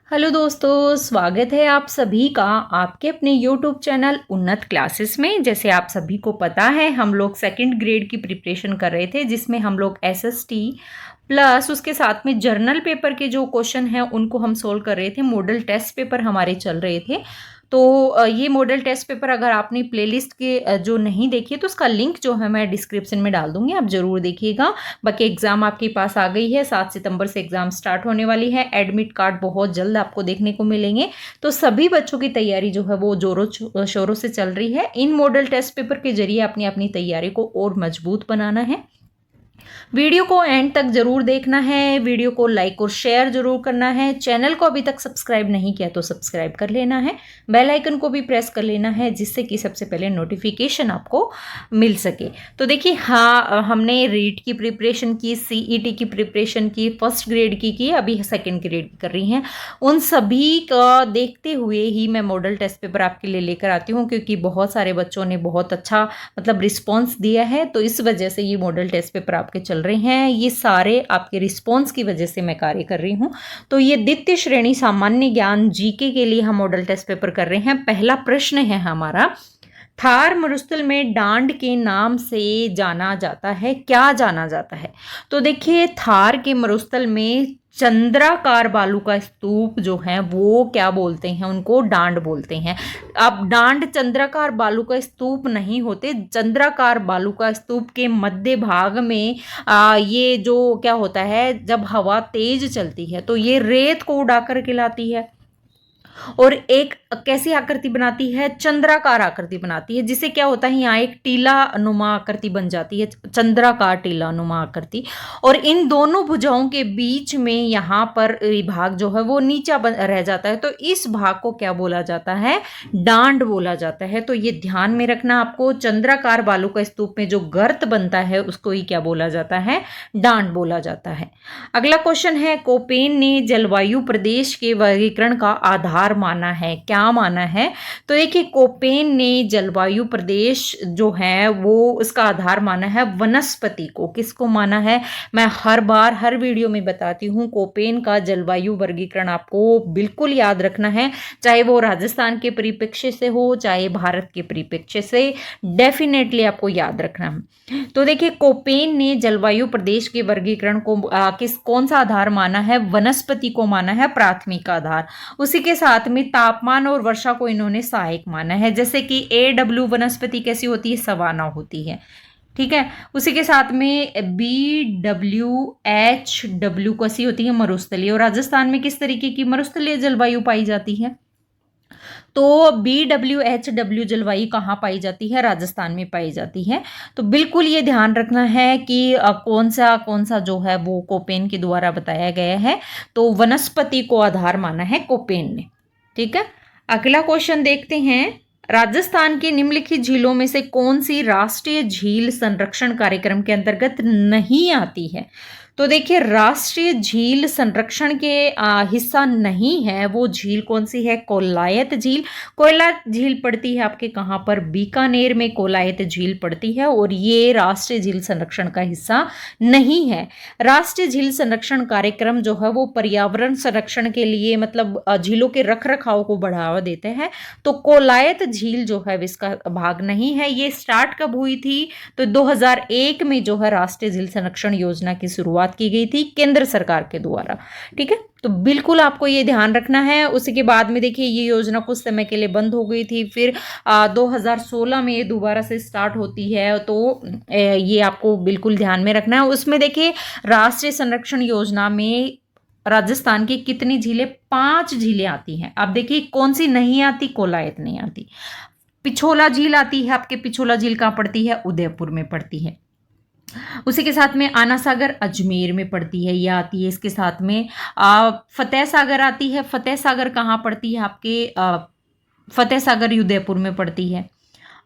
Hello दोस्तों, स्वागत है आप सभी का आपके अपने यूट्यूब चैनल उन्नत क्लासेस में। जैसे आप सभी को पता है, हम लोग सेकंड ग्रेड की प्रिपरेशन कर रहे थे, जिसमें हम लोग एसएसटी प्लस उसके साथ में जर्नल पेपर के जो क्वेश्चन हैं उनको हम सोल्व कर रहे थे। मॉडल टेस्ट पेपर हमारे चल रहे थे। तो ये मॉडल टेस्ट पेपर अगर आपने प्लेलिस्ट के जो नहीं देखी है तो उसका लिंक जो है मैं डिस्क्रिप्शन में डाल दूंगी, आप जरूर देखिएगा। बाकी एग्जाम आपके पास आ गई है, 7 सितंबर से एग्जाम स्टार्ट होने वाली है। एडमिट कार्ड बहुत जल्द आपको देखने को मिलेंगे। तो सभी बच्चों की तैयारी जो है वो जोरों शोरों से चल रही है। इन मॉडल टेस्ट पेपर के जरिए अपनी अपनी तैयारी को और मजबूत बनाना है। वीडियो को एंड तक जरूर देखना है, वीडियो को लाइक और शेयर जरूर करना है। चैनल को अभी तक सब्सक्राइब नहीं किया तो सब्सक्राइब कर लेना है, बेल आइकन को भी प्रेस कर लेना है, जिससे कि सबसे पहले नोटिफिकेशन आपको मिल सके। तो देखिए, हाँ, हमने रीट की प्रिपरेशन की, सीईटी की प्रिपरेशन की, फर्स्ट ग्रेड की, अभी सेकेंड ग्रेड की कर रही हैं। उन सभी का देखते हुए ही मैं मॉडल टेस्ट पेपर आपके लिए लेकर आती हूँ, क्योंकि बहुत सारे बच्चों ने बहुत अच्छा मतलब रिस्पॉन्स दिया है। तो इस वजह से ये मॉडल टेस्ट पेपर आपके चल रहे हैं। ये सारे आपके रिस्पॉन्स की वजह से मैं कार्य कर रही हूँ। तो ये द्वितीय श्रेणी सामान्य ज्ञान जीके के लिए हम मॉडल टेस्ट पेपर कर रहे हैं। पहला प्रश्न है हमारा, थार मरुस्थल में डांड के नाम से जाना जाता है, क्या जाना जाता है? तो देखिए, थार के मरुस्थल में चंद्राकार बालू का स्तूप जो है वो क्या बोलते हैं, उनको डांड बोलते हैं। अब डांड चंद्राकार बालू का स्तूप नहीं होते। चंद्राकार बालू का स्तूप के मध्य भाग में ये जो क्या होता है, जब हवा तेज चलती है तो ये रेत को उड़ा कर के लाती है और एक कैसी आकृति बनाती है, चंद्राकार आकृति बनाती है, जिससे क्या होता है, यहाँ एक टीला नुमा आकृति बन जाती है, चंद्राकार टीला नुमा आकृति। और इन दोनों भुजाओं के बीच में यहाँ पर भाग जो है वो नीचा रह जाता है। तो इस भाग को क्या बोला जाता है, डांड बोला जाता है। तो ये ध्यान में रखना आपको, चंद्राकार बालू का स्तूप में जो गर्त बनता है उसको ही क्या बोला जाता है, डांड बोला जाता है। अगला क्वेश्चन है, कोपेन ने जलवायु प्रदेश के वर्गीकरण का आधार माना है, क्या माना है? तो देखिए, कोपेन ने जलवायु प्रदेश जो है वो उसका आधार माना है वनस्पति को। किसको माना है? मैं हर बार हर वीडियो में बताती हूँ, कोपेन का जलवायु वर्गीकरण आपको बिल्कुल याद रखना है, चाहे वो राजस्थान के परिप्रेक्ष्य से हो, चाहे भारत के परिप्रेक्ष्य से, डेफिनेटली आपको याद रखना है। तो देखिए, कोपेन ने जलवायु प्रदेश के वर्गीकरण को कौन सा आधार माना है? वनस्पति को माना है प्राथमिक आधार। उसी के साथ में तापमान और वर्षा को इन्होंने सहायक माना है। जैसे कि AW वनस्पति कैसी होती है, सवाना होती है, ठीक है। उसी के साथ में BWHW कैसी होती है, मरुस्थलीय। और राजस्थान में किस तरीके की मरुस्थलीय जलवायु पाई जाती है? तो BWHW जलवायु कहाँ पाई जाती है? राजस्थान में पाई जाती है। तो बिल्कुल ये ध्यान रखना है कि कौन सा जो है वो कोपेन के द्वारा बताया गया है। तो वनस्पति को आधार माना है कोपेन ने, ठीक है। अगला क्वेश्चन देखते हैं, राजस्थान की निम्नलिखित झीलों में से कौन सी राष्ट्रीय झील संरक्षण कार्यक्रम के अंतर्गत नहीं आती है? तो देखिए, राष्ट्रीय झील संरक्षण के हिस्सा नहीं है वो झील कौन सी है? कोलायत झील। कोलायत झील पड़ती है आपके कहाँ पर? बीकानेर में कोलायत झील पड़ती है, और ये राष्ट्रीय झील संरक्षण का हिस्सा नहीं है। राष्ट्रीय झील संरक्षण कार्यक्रम जो है वो पर्यावरण संरक्षण के लिए, मतलब झीलों के रख रखाव को बढ़ावा देते हैं। तो कोलायत झील जो है इसका भाग नहीं है। ये स्टार्ट कब हुई थी? तो 2001 में जो है राष्ट्रीय झील संरक्षण योजना की शुरुआत की गई थी केंद्र सरकार के द्वारा, ठीक है। तो बिल्कुल आपको ये ध्यान रखना है। उसी के बाद में देखिए, ये योजना कुछ समय के लिए बंद हो गई थी, फिर 2016 में ये दोबारा से स्टार्ट होती है। तो ये आपको बिल्कुल ध्यान में रखना है। उसमें देखिए, राष्ट्रीय संरक्षण योजना में राजस्थान की कितनी झीलें? 5 झीलें आती हैं। अब देखिए, कौन सी नहीं आती? कोलायत नहीं आती। पिछोला झील आती है आपके। पिछोला झील कहाँ पड़ती है? उदयपुर में पड़ती है। उसी के साथ में आना सागर अजमेर में पड़ती है, ये आती है। इसके साथ में फतेह सागर आती है। फतेह सागर कहाँ पड़ती है आपके? फतेह सागर उदयपुर में पड़ती है।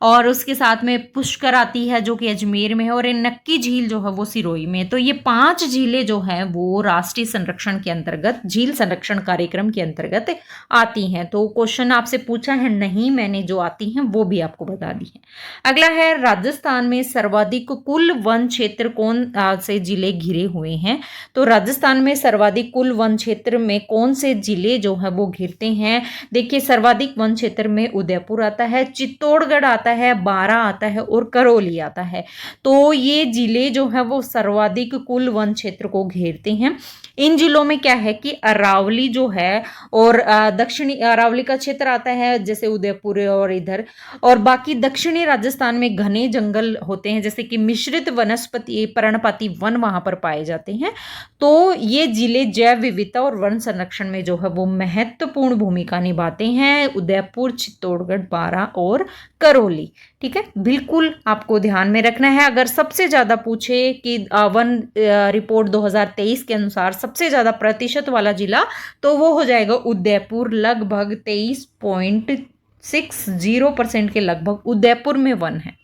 और उसके साथ में पुष्कर आती है जो कि अजमेर में है, और नक्की झील जो है वो सिरोही में। तो ये 5 झीलें जो हैं वो राष्ट्रीय संरक्षण के अंतर्गत, झील संरक्षण कार्यक्रम के अंतर्गत आती हैं। तो क्वेश्चन आपसे पूछा है, नहीं मैंने जो आती हैं वो भी आपको बता दी है। अगला है, राजस्थान में सर्वाधिक कुल वन क्षेत्र कौन से जिले घिरे हुए हैं? तो राजस्थान में सर्वाधिक कुल वन क्षेत्र में कौन से जिले जो है वो घिरते हैं? देखिए, सर्वाधिक वन क्षेत्र में उदयपुर आता है, चित्तौड़गढ़ आता है, बारां आता है और करौली आता है। तो ये जिले जो है वो सर्वाधिक कुल वन क्षेत्र को घेरते हैं। इन जिलों में क्या है कि अरावली जो है, और दक्षिणी अरावली का क्षेत्र आता है जैसे उदयपुर और इधर, और बाकी दक्षिणी राजस्थान में घने जंगल होते हैं जैसे कि मिश्रित वनस्पति पर्णपाती वन वहां पर पाए जाते हैं। तो ये जिले जैव विविधता और वन संरक्षण में जो है वो महत्वपूर्ण भूमिका निभाते हैं, उदयपुर, चित्तौड़गढ़, बारां और करौली। ठीक है, बिल्कुल आपको ध्यान में रखना है। अगर सबसे ज्यादा पूछे कि वन रिपोर्ट 2023 के अनुसार सबसे ज्यादा प्रतिशत वाला जिला, तो वो हो जाएगा उदयपुर। लगभग 23.60% के लगभग उदयपुर में वन है।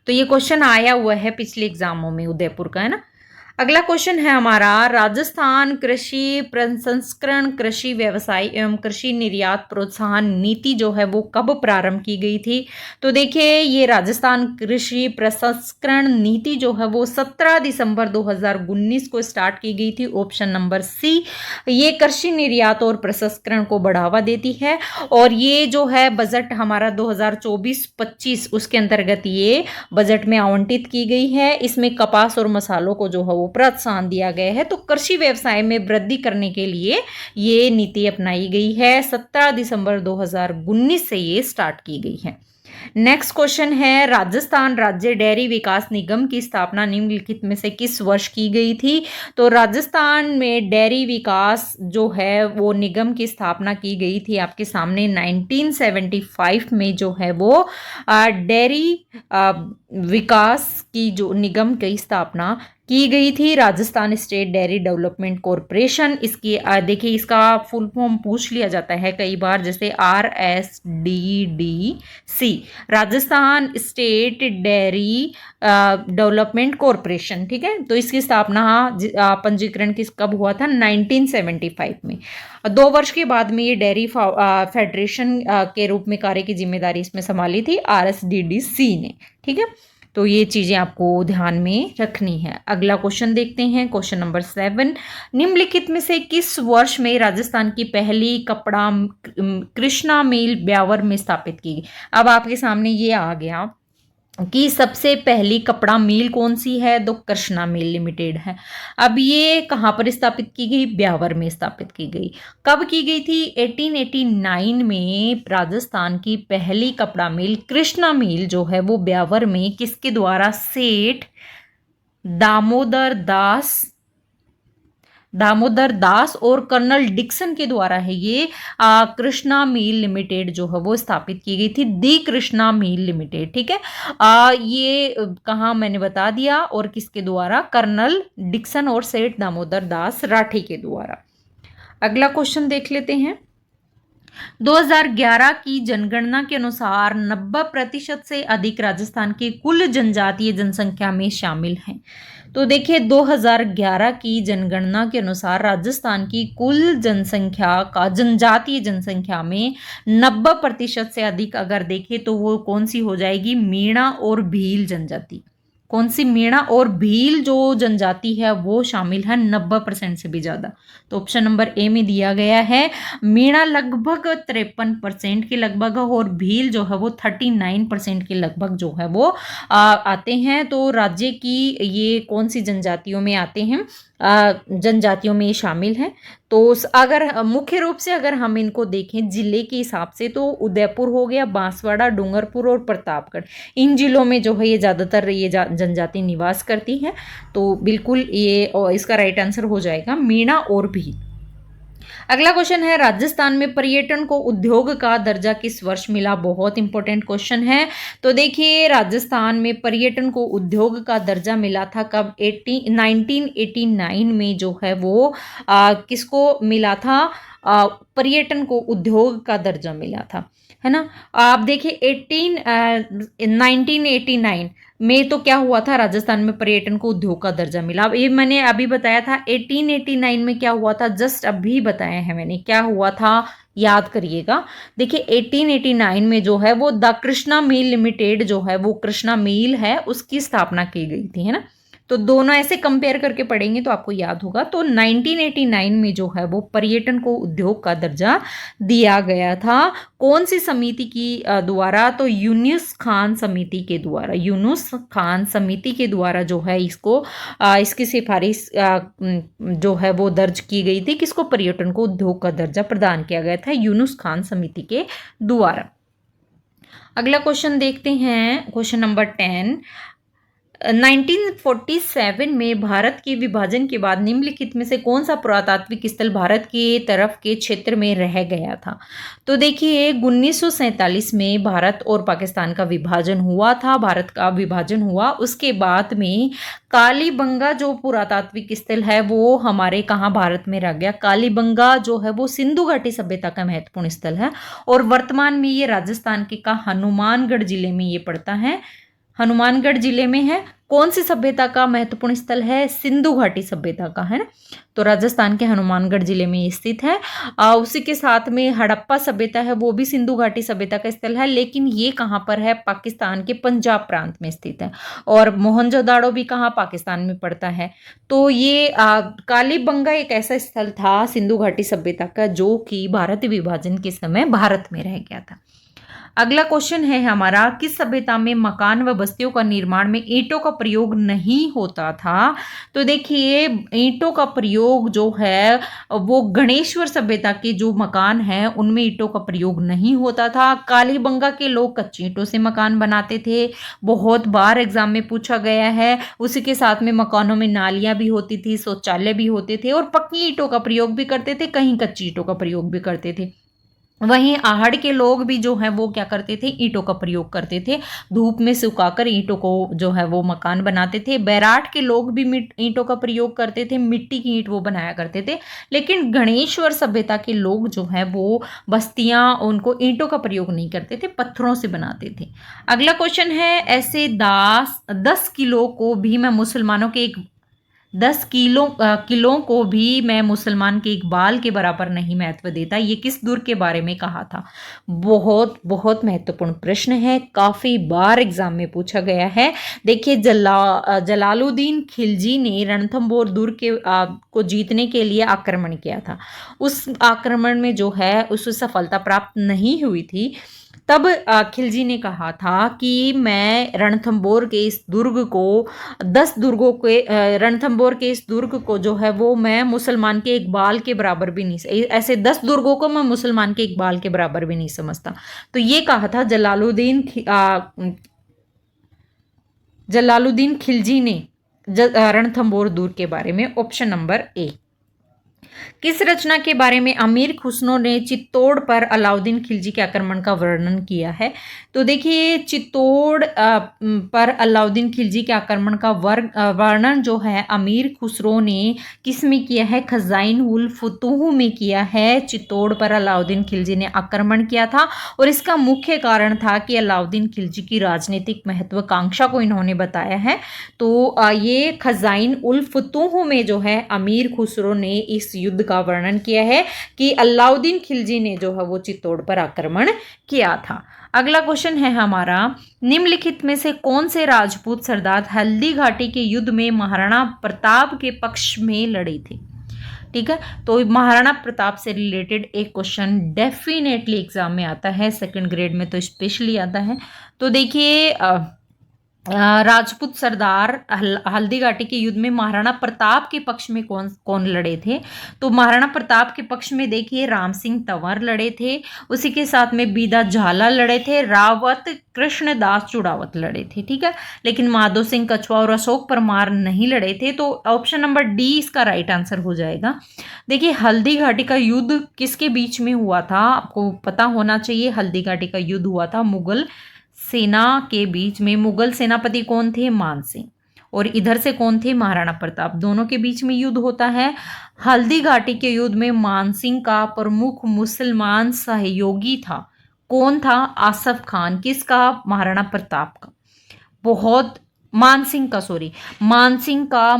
तो ये क्वेश्चन आया हुआ है पिछले एग्जामों में उदयपुर का, है ना। अगला क्वेश्चन है हमारा, राजस्थान कृषि प्रसंस्करण, कृषि व्यवसाय एवं कृषि निर्यात प्रोत्साहन नीति जो है वो कब प्रारंभ की गई थी? तो देखिए, ये राजस्थान कृषि प्रसंस्करण नीति जो है वो 17 दिसंबर 2019 को स्टार्ट की गई थी। Option number C. ये कृषि निर्यात और प्रसंस्करण को बढ़ावा देती है, और ये जो है बजट हमारा 2024-25 उसके अंतर्गत ये बजट में आवंटित की गई है। इसमें कपास और मसालों को जो है वो प्रोत्साहन दिया गया है। तो कृषि व्यवसाय में वृद्धि करने के लिए ये नीति अपनाई गई है। 17 दिसंबर 2019 से ये स्टार्ट की गई है। नेक्स्ट क्वेश्चन है, राजस्थान राज्य डेयरी विकास निगम की स्थापना निम्नलिखित में से किस वर्ष की गई थी? तो राजस्थान में डेयरी विकास जो है वो निगम की स्थापना की गई थी आपके सामने 1975 में जो है वो डेयरी विकास की जो निगम की स्थापना की गई थी, Rajasthan state dairy development corporation. इसकी देखिए, इसका फुल फॉर्म पूछ लिया जाता है कई बार, जैसे RSDDC, Rajasthan state dairy development corporation. ठीक है, तो इसकी स्थापना पंजीकरण किस कब हुआ था? 1975 में। 2 वर्ष के बाद में ये डेयरी फेडरेशन के रूप में कार्य की जिम्मेदारी इसमें संभाली थी RSDDC ने। ठीक है, तो ये चीजें आपको ध्यान में रखनी है। अगला क्वेश्चन देखते हैं, क्वेश्चन नंबर 7। निम्नलिखित में से किस वर्ष में राजस्थान की पहली कपड़ा कृष्णा मिल ब्यावर में स्थापित की गई? अब आपके सामने ये आ गया कि सबसे पहली कपड़ा मिल कौन सी है? तो कृष्णा मिल लिमिटेड है। अब ये कहाँ पर स्थापित की गई? ब्यावर में स्थापित की गई। कब की गई थी? 1889 में राजस्थान की पहली कपड़ा मिल कृष्णा मिल जो है वो ब्यावर में किसके द्वारा? सेठ दामोदर दास और कर्नल डिक्सन के द्वारा है ये कृष्णा मिल लिमिटेड जो है वो स्थापित की गई थी, दी कृष्णा मिल लिमिटेड। ठीक है, ये कहाँ मैंने बता दिया, और किसके द्वारा? कर्नल डिक्सन और सेठ दामोदर दास राठी के द्वारा। अगला क्वेश्चन देख लेते हैं। 2011 की जनगणना के अनुसार 90% से अधिक राजस्थान की कुल जनजातीय जनसंख्या में शामिल हैं। तो देखिए, 2011 की जनगणना के अनुसार राजस्थान की कुल जनसंख्या का जनजातीय जनसंख्या में 90% से अधिक अगर देखें तो वो कौन सी हो जाएगी? मीणा और भील जनजाति। कौन सी? मीणा और भील जो जनजाति है वो शामिल है 90% से भी ज्यादा। तो ऑप्शन नंबर ए में दिया गया है। मीणा लगभग 53% के लगभग, और भील जो है वो 39% के लगभग जो है वो आते हैं। तो राज्य की ये कौन सी जनजातियों में आते हैं? जनजातियों में शामिल हैं। तो अगर मुख्य रूप से अगर हम इनको देखें जिले के हिसाब से, तो उदयपुर हो गया, बांसवाड़ा, डूंगरपुर और प्रतापगढ़, इन जिलों में जो है ये ज़्यादातर ये जनजाति निवास करती है। तो बिल्कुल ये इसका राइट आंसर हो जाएगा मीणा और भील। अगला क्वेश्चन है, राजस्थान में पर्यटन को उद्योग का दर्जा किस वर्ष मिला? बहुत इंपॉर्टेंट क्वेश्चन है। तो देखिए, राजस्थान में पर्यटन को उद्योग का दर्जा मिला था कब? 1989 में जो है वो किसको मिला था? पर्यटन को उद्योग का दर्जा मिला था, है ना। आप देखिए 1989 में तो क्या हुआ था? राजस्थान में पर्यटन को उद्योग का दर्जा मिला। अब ये मैंने अभी बताया था 1889 में क्या हुआ था, जस्ट अभी बताया है मैंने, क्या हुआ था याद करिएगा। देखिए 1889 में जो है वो द कृष्णा मिल लिमिटेड जो है वो कृष्णा मिल है उसकी स्थापना की गई थी, है ना। तो दोनों ऐसे कंपेयर करके पढ़ेंगे तो आपको याद होगा। तो 1989 में जो है वो पर्यटन को उद्योग का दर्जा दिया गया था। कौन सी समिति की द्वारा? तो यूनुस खान समिति के द्वारा, यूनुस खान समिति के द्वारा जो है इसको इसकी सिफारिश जो है वो दर्ज की गई थी। किसको? पर्यटन को उद्योग का दर्जा प्रदान किया गया था यूनुस खान समिति के द्वारा। अगला क्वेश्चन देखते हैं, क्वेश्चन नंबर 10। 1947 में भारत के विभाजन के बाद निम्नलिखित में से कौन सा पुरातात्विक स्थल भारत के तरफ के क्षेत्र में रह गया था? तो देखिए 1947 में भारत और पाकिस्तान का विभाजन हुआ था। भारत का विभाजन हुआ, उसके बाद में कालीबंगा जो पुरातात्विक स्थल है वो हमारे कहाँ भारत में रह गया? कालीबंगा जो है वो सिंधु घाटी सभ्यता का महत्वपूर्ण स्थल है और वर्तमान में ये राजस्थान के का हनुमानगढ़ जिले में ये पड़ता है, हनुमानगढ़ जिले में है। कौन सी सभ्यता का महत्वपूर्ण स्थल है? सिंधु घाटी सभ्यता का, है ना। तो राजस्थान के हनुमानगढ़ जिले में स्थित है। उसी के साथ में हड़प्पा सभ्यता है वो भी सिंधु घाटी सभ्यता का स्थल है, लेकिन ये कहाँ पर है? पाकिस्तान के पंजाब प्रांत में स्थित है। और मोहनजोदाड़ो भी कहाँ? पाकिस्तान में पड़ता है। तो ये कालीबंगा एक ऐसा स्थल था सिंधु घाटी सभ्यता का जो कि भारत विभाजन के समय भारत में रह गया था। अगला क्वेश्चन है हमारा, किस सभ्यता में मकान व बस्तियों का निर्माण में ईंटों का प्रयोग नहीं होता था? तो देखिए ईंटों का प्रयोग जो है वो गणेश्वर सभ्यता के जो मकान है उनमें ईंटों का प्रयोग नहीं होता था। कालीबंगा के लोग कच्ची ईंटों से मकान बनाते थे, बहुत बार एग्जाम में पूछा गया है। उसी के साथ में मकानों में नालियां भी होती थी, शौचालय भी होते थे और पक्की ईंटों का प्रयोग भी करते थे, कहीं कच्ची ईंटों का प्रयोग भी करते थे। वहीं आहड़ के लोग भी जो है वो क्या करते थे? ईंटों का प्रयोग करते थे, धूप में सुखाकर ईंटों को जो है वो मकान बनाते थे। बैराठ के लोग भी ईंटों का प्रयोग करते थे, मिट्टी की ईंट वो बनाया करते थे। लेकिन गणेश्वर सभ्यता के लोग जो है वो बस्तियां उनको ईंटों का प्रयोग नहीं करते थे, पत्थरों से बनाते थे। अगला क्वेश्चन है, ऐसे 10 किलो को भी मैं मुसलमानों के एक 10 किलो को भी मैं मुसलमान के एक बाल के बराबर नहीं महत्व देता, ये किस दुर्ग के बारे में कहा था? बहुत बहुत महत्वपूर्ण प्रश्न है, काफ़ी बार एग्जाम में पूछा गया है। देखिए जलालुद्दीन खिलजी ने रणथंभौर दुर्ग को जीतने के लिए आक्रमण किया था। उस आक्रमण में जो है उसे सफलता प्राप्त नहीं हुई थी। तब खिलजी ने कहा था कि मैं रणथंभौर के इस दुर्ग को 10 दुर्गों के रणथंभौर के इस दुर्ग को जो है वो मैं मुसलमान के एक बाल के बराबर भी नहीं, ऐसे 10 दुर्गों को मैं मुसलमान के एक बाल के बराबर भी नहीं समझता। तो ये कहा था जलालुद्दीन खिलजी ने रणथंभौर दुर्ग के बारे में। Option number A. किस रचना के बारे में अमीर खुसरो ने चित्तौड़ पर अलाउद्दीन खिलजी के आक्रमण का वर्णन किया है? तो देखिए चित्तौड़ पर अलाउद्दीन खिलजी के आक्रमण का वर्णन जो है अमीर खुसरो ने किस में किया है? खजाइन उल फुतूह में किया है। चित्तौड़ पर अलाउद्दीन खिलजी ने आक्रमण किया था और इसका मुख्य कारण था कि अलाउद्दीन खिलजी की राजनीतिक महत्वाकांक्षा को इन्होंने बताया है। तो ये खजाइन उल फुतूह में जो है अमीर खुसरो ने इस युद्ध का वर्णन किया है कि अलाउद्दीन खिलजी ने जो है वो चित्तौड़ पर आक्रमण किया था। अगला क्वेश्चन है हमारा, निम्नलिखित में से कौन से राजपूत सरदार हल्दी घाटी के युद्ध में महाराणा प्रताप के पक्ष में लड़े थे? ठीक है, तो महाराणा प्रताप से रिलेटेड एक क्वेश्चन डेफिनेटली एग्जाम में आता है, सेकंड ग्रेड में तो स्पेशली आता है। तो देखिए राजपूत सरदार हल्दी घाटी के युद्ध में महाराणा प्रताप के पक्ष में कौन कौन लड़े थे? तो महाराणा प्रताप के पक्ष में देखिए राम सिंह तंवर लड़े थे, उसी के साथ में बीदा झाला लड़े थे, रावत कृष्णदास चुड़ावत लड़े थे, ठीक है। लेकिन माधो सिंह कछुआ और अशोक परमार नहीं लड़े थे। तो ऑप्शन नंबर डी इसका राइट आंसर हो जाएगा। देखिए हल्दी घाटी का युद्ध किसके बीच में हुआ था? आपको पता होना चाहिए। हल्दी घाटी का युद्ध हुआ था मुगल सेना के बीच में। मुगल सेनापति कौन थे? मान सिंह। और इधर से कौन थे? महाराणा प्रताप। दोनों के बीच में युद्ध होता है। हल्दी घाटी के युद्ध में मान सिंह का प्रमुख मुसलमान सहयोगी था। कौन था? आसफ खान। किसका? महाराणा प्रताप का। बहुत मान सिंह का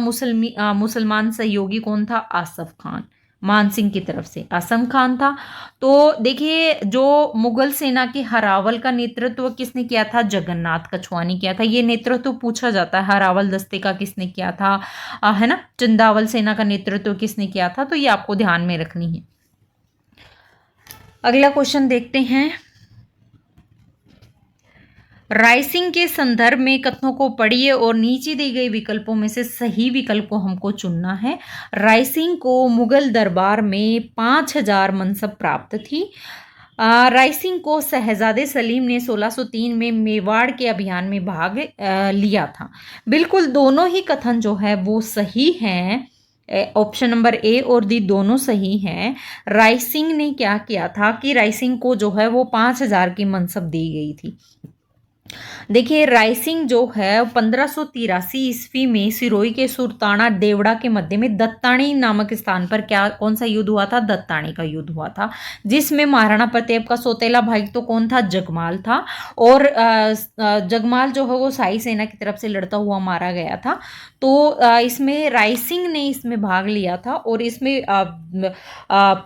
मुसलमान सहयोगी कौन था? आसफ खान। मान सिंह की तरफ से आसम खान था। तो देखिए जो मुगल सेना के हरावल का नेतृत्व किसने किया था? जगन्नाथ कछुआ ने किया था। ये नेतृत्व पूछा जाता है, हरावल दस्ते का किसने किया था, है ना। चंदावल सेना का नेतृत्व किसने किया था? तो ये आपको ध्यान में रखनी है। अगला क्वेश्चन देखते हैं। राइसिंग के संदर्भ में कथनों को पढ़िए और नीचे दी गई विकल्पों में से सही विकल्प को हमको चुनना है। राइसिंग को मुगल दरबार में 5000 मनसब प्राप्त थी। राइसिंग को शहजादे सलीम ने 1603 में मेवाड़ के अभियान में भाग लिया था। बिल्कुल दोनों ही कथन जो है वो सही हैं। ऑप्शन नंबर ए और डी दोनों सही हैं। राइसिंग ने क्या किया था कि राइसिंग को जो है वो 5000 की मनसब दी गई थी। देखिए राइसिंग जो है 1583 ईस्वी में सिरोही के सुरताना देवड़ा के मध्य में दत्तानी नामक स्थान पर कौन सा युद्ध हुआ था? दत्तानी का युद्ध हुआ था, जिसमें महाराणा प्रताप का सौतेला भाई तो कौन था? जगमाल था। और जगमाल जो है वो शाही सेना की तरफ से लड़ता हुआ मारा गया था। तो इसमें राइसिंग ने इसमें भाग लिया था और इसमें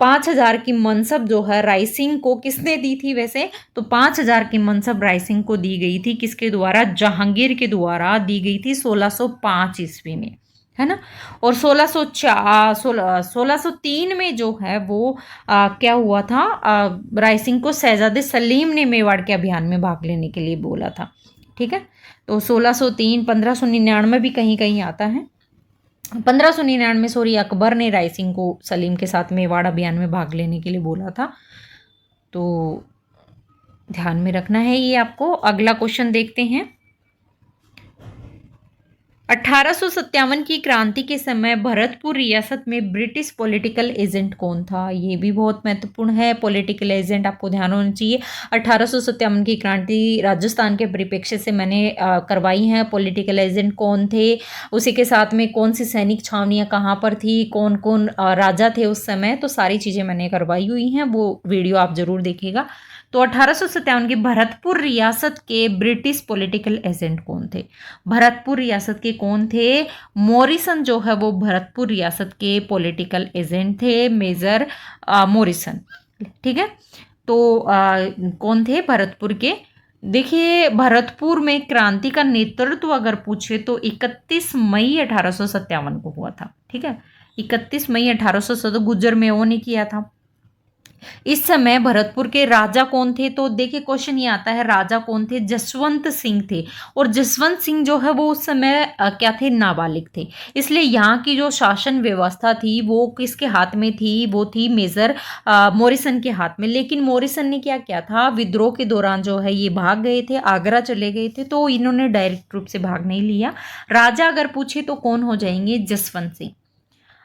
5000 की मनसब जो है राइसिंग को किसने दी थी? वैसे तो 5000 की मनसब राइसिंग को दी गई थी। किसके द्वारा? जहांगीर के द्वारा दी गई थी 1605 ईस्वी में, है ना। और 1603 में जो है वो क्या हुआ था? राइसिंग को शहजादे सलीम ने मेवाड़ के अभियान में भाग लेने के लिए बोला था, ठीक है। तो 1603 1599 भी कहीं कहीं आता है। 1599 सॉरी अकबर ने राइसिंग को सलीम के साथ मेवाड़ अभियान में भाग लेने के लिए बोला था। तो ध्यान में रखना है ये आपको। अगला क्वेश्चन देखते हैं। 1857 की क्रांति के समय भरतपुर रियासत में ब्रिटिश पॉलिटिकल एजेंट कौन था? ये भी बहुत महत्वपूर्ण है। पॉलिटिकल एजेंट आपको ध्यान होना चाहिए। 1857 की क्रांति राजस्थान के परिप्रेक्ष्य से मैंने करवाई है। पॉलिटिकल एजेंट कौन थे, उसी के साथ में कौन सी सैनिक छावनियाँ कहाँ पर थी, कौन कौन राजा थे उस समय, तो सारी चीज़ें मैंने करवाई हुई हैं। वो वीडियो आप जरूर देखिएगा। तो 1857 की भरतपुर रियासत के ब्रिटिश पॉलिटिकल एजेंट कौन थे? भरतपुर रियासत के कौन थे? मॉरिसन जो है वो भरतपुर रियासत के पॉलिटिकल एजेंट थे, मेजर मॉरिसन, ठीक है। तो कौन थे भरतपुर के? देखिए भरतपुर में क्रांति का नेतृत्व अगर पूछे तो 31 मई 1857 को हुआ था, ठीक है। 31 मई 1857 गुज्जर मेओ ने किया था। इस समय भरतपुर के राजा कौन थे? तो देखिए क्वेश्चन ये आता है राजा कौन थे? जसवंत सिंह थे। और जसवंत सिंह जो है वो उस समय क्या थे? नाबालिग थे। इसलिए यहाँ की जो शासन व्यवस्था थी वो किसके हाथ में थी? वो थी मेजर मॉरिसन के हाथ में। लेकिन मॉरिसन ने क्या किया था? विद्रोह के दौरान जो है ये भाग गए थे, आगरा चले गए थे, तो इन्होंने डायरेक्ट रूप से भाग नहीं लिया। राजा अगर पूछे तो कौन हो जाएंगे? जसवंत सिंह।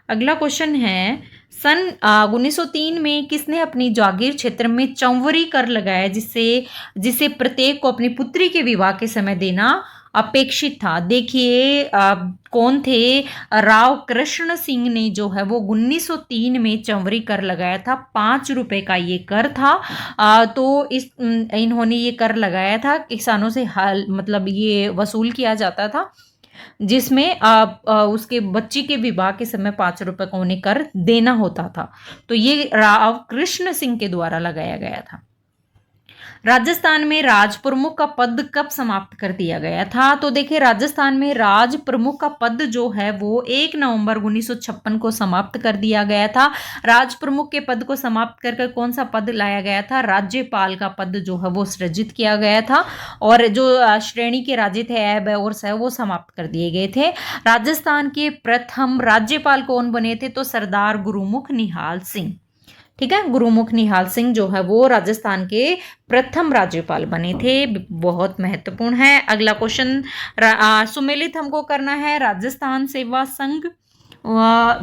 अगला क्वेश्चन है सन 1903 में किसने अपनी जागीर क्षेत्र में चंवरी कर लगाया जिसे प्रत्येक को अपनी पुत्री के विवाह के समय देना अपेक्षित था? देखिए कौन थे? राव कृष्ण सिंह ने जो है वो 1903 में चंवरी कर लगाया था। 5 रुपए का ये कर था। तो इन्होंने ये कर लगाया था, किसानों से मतलब ये वसूल किया जाता था, जिसमें उसके बच्ची के विवाह के समय 5 रुपए का उन्हें कर देना होता था। तो ये राव कृष्ण सिंह के द्वारा लगाया गया था। राजस्थान में राज प्रमुख का पद कब समाप्त कर दिया गया था? तो देखिए राजस्थान में राज प्रमुख का पद जो है वो 1 नवंबर 1956 को समाप्त कर दिया गया था। राज प्रमुख के पद को समाप्त करके कौन सा पद लाया गया था? राज्यपाल का पद जो है वो सृजित किया गया था और जो श्रेणी के राज्य थे ऐब और सह वो समाप्त कर दिए गए थे। राजस्थान के प्रथम राज्यपाल कौन बने थे? तो सरदार गुरुमुख निहाल सिंह। ठीक है, गुरुमुख निहाल सिंह जो है वो राजस्थान के प्रथम राज्यपाल बने थे। बहुत महत्वपूर्ण है। अगला क्वेश्चन, सुमेलित हमको करना है राजस्थान सेवा संघ,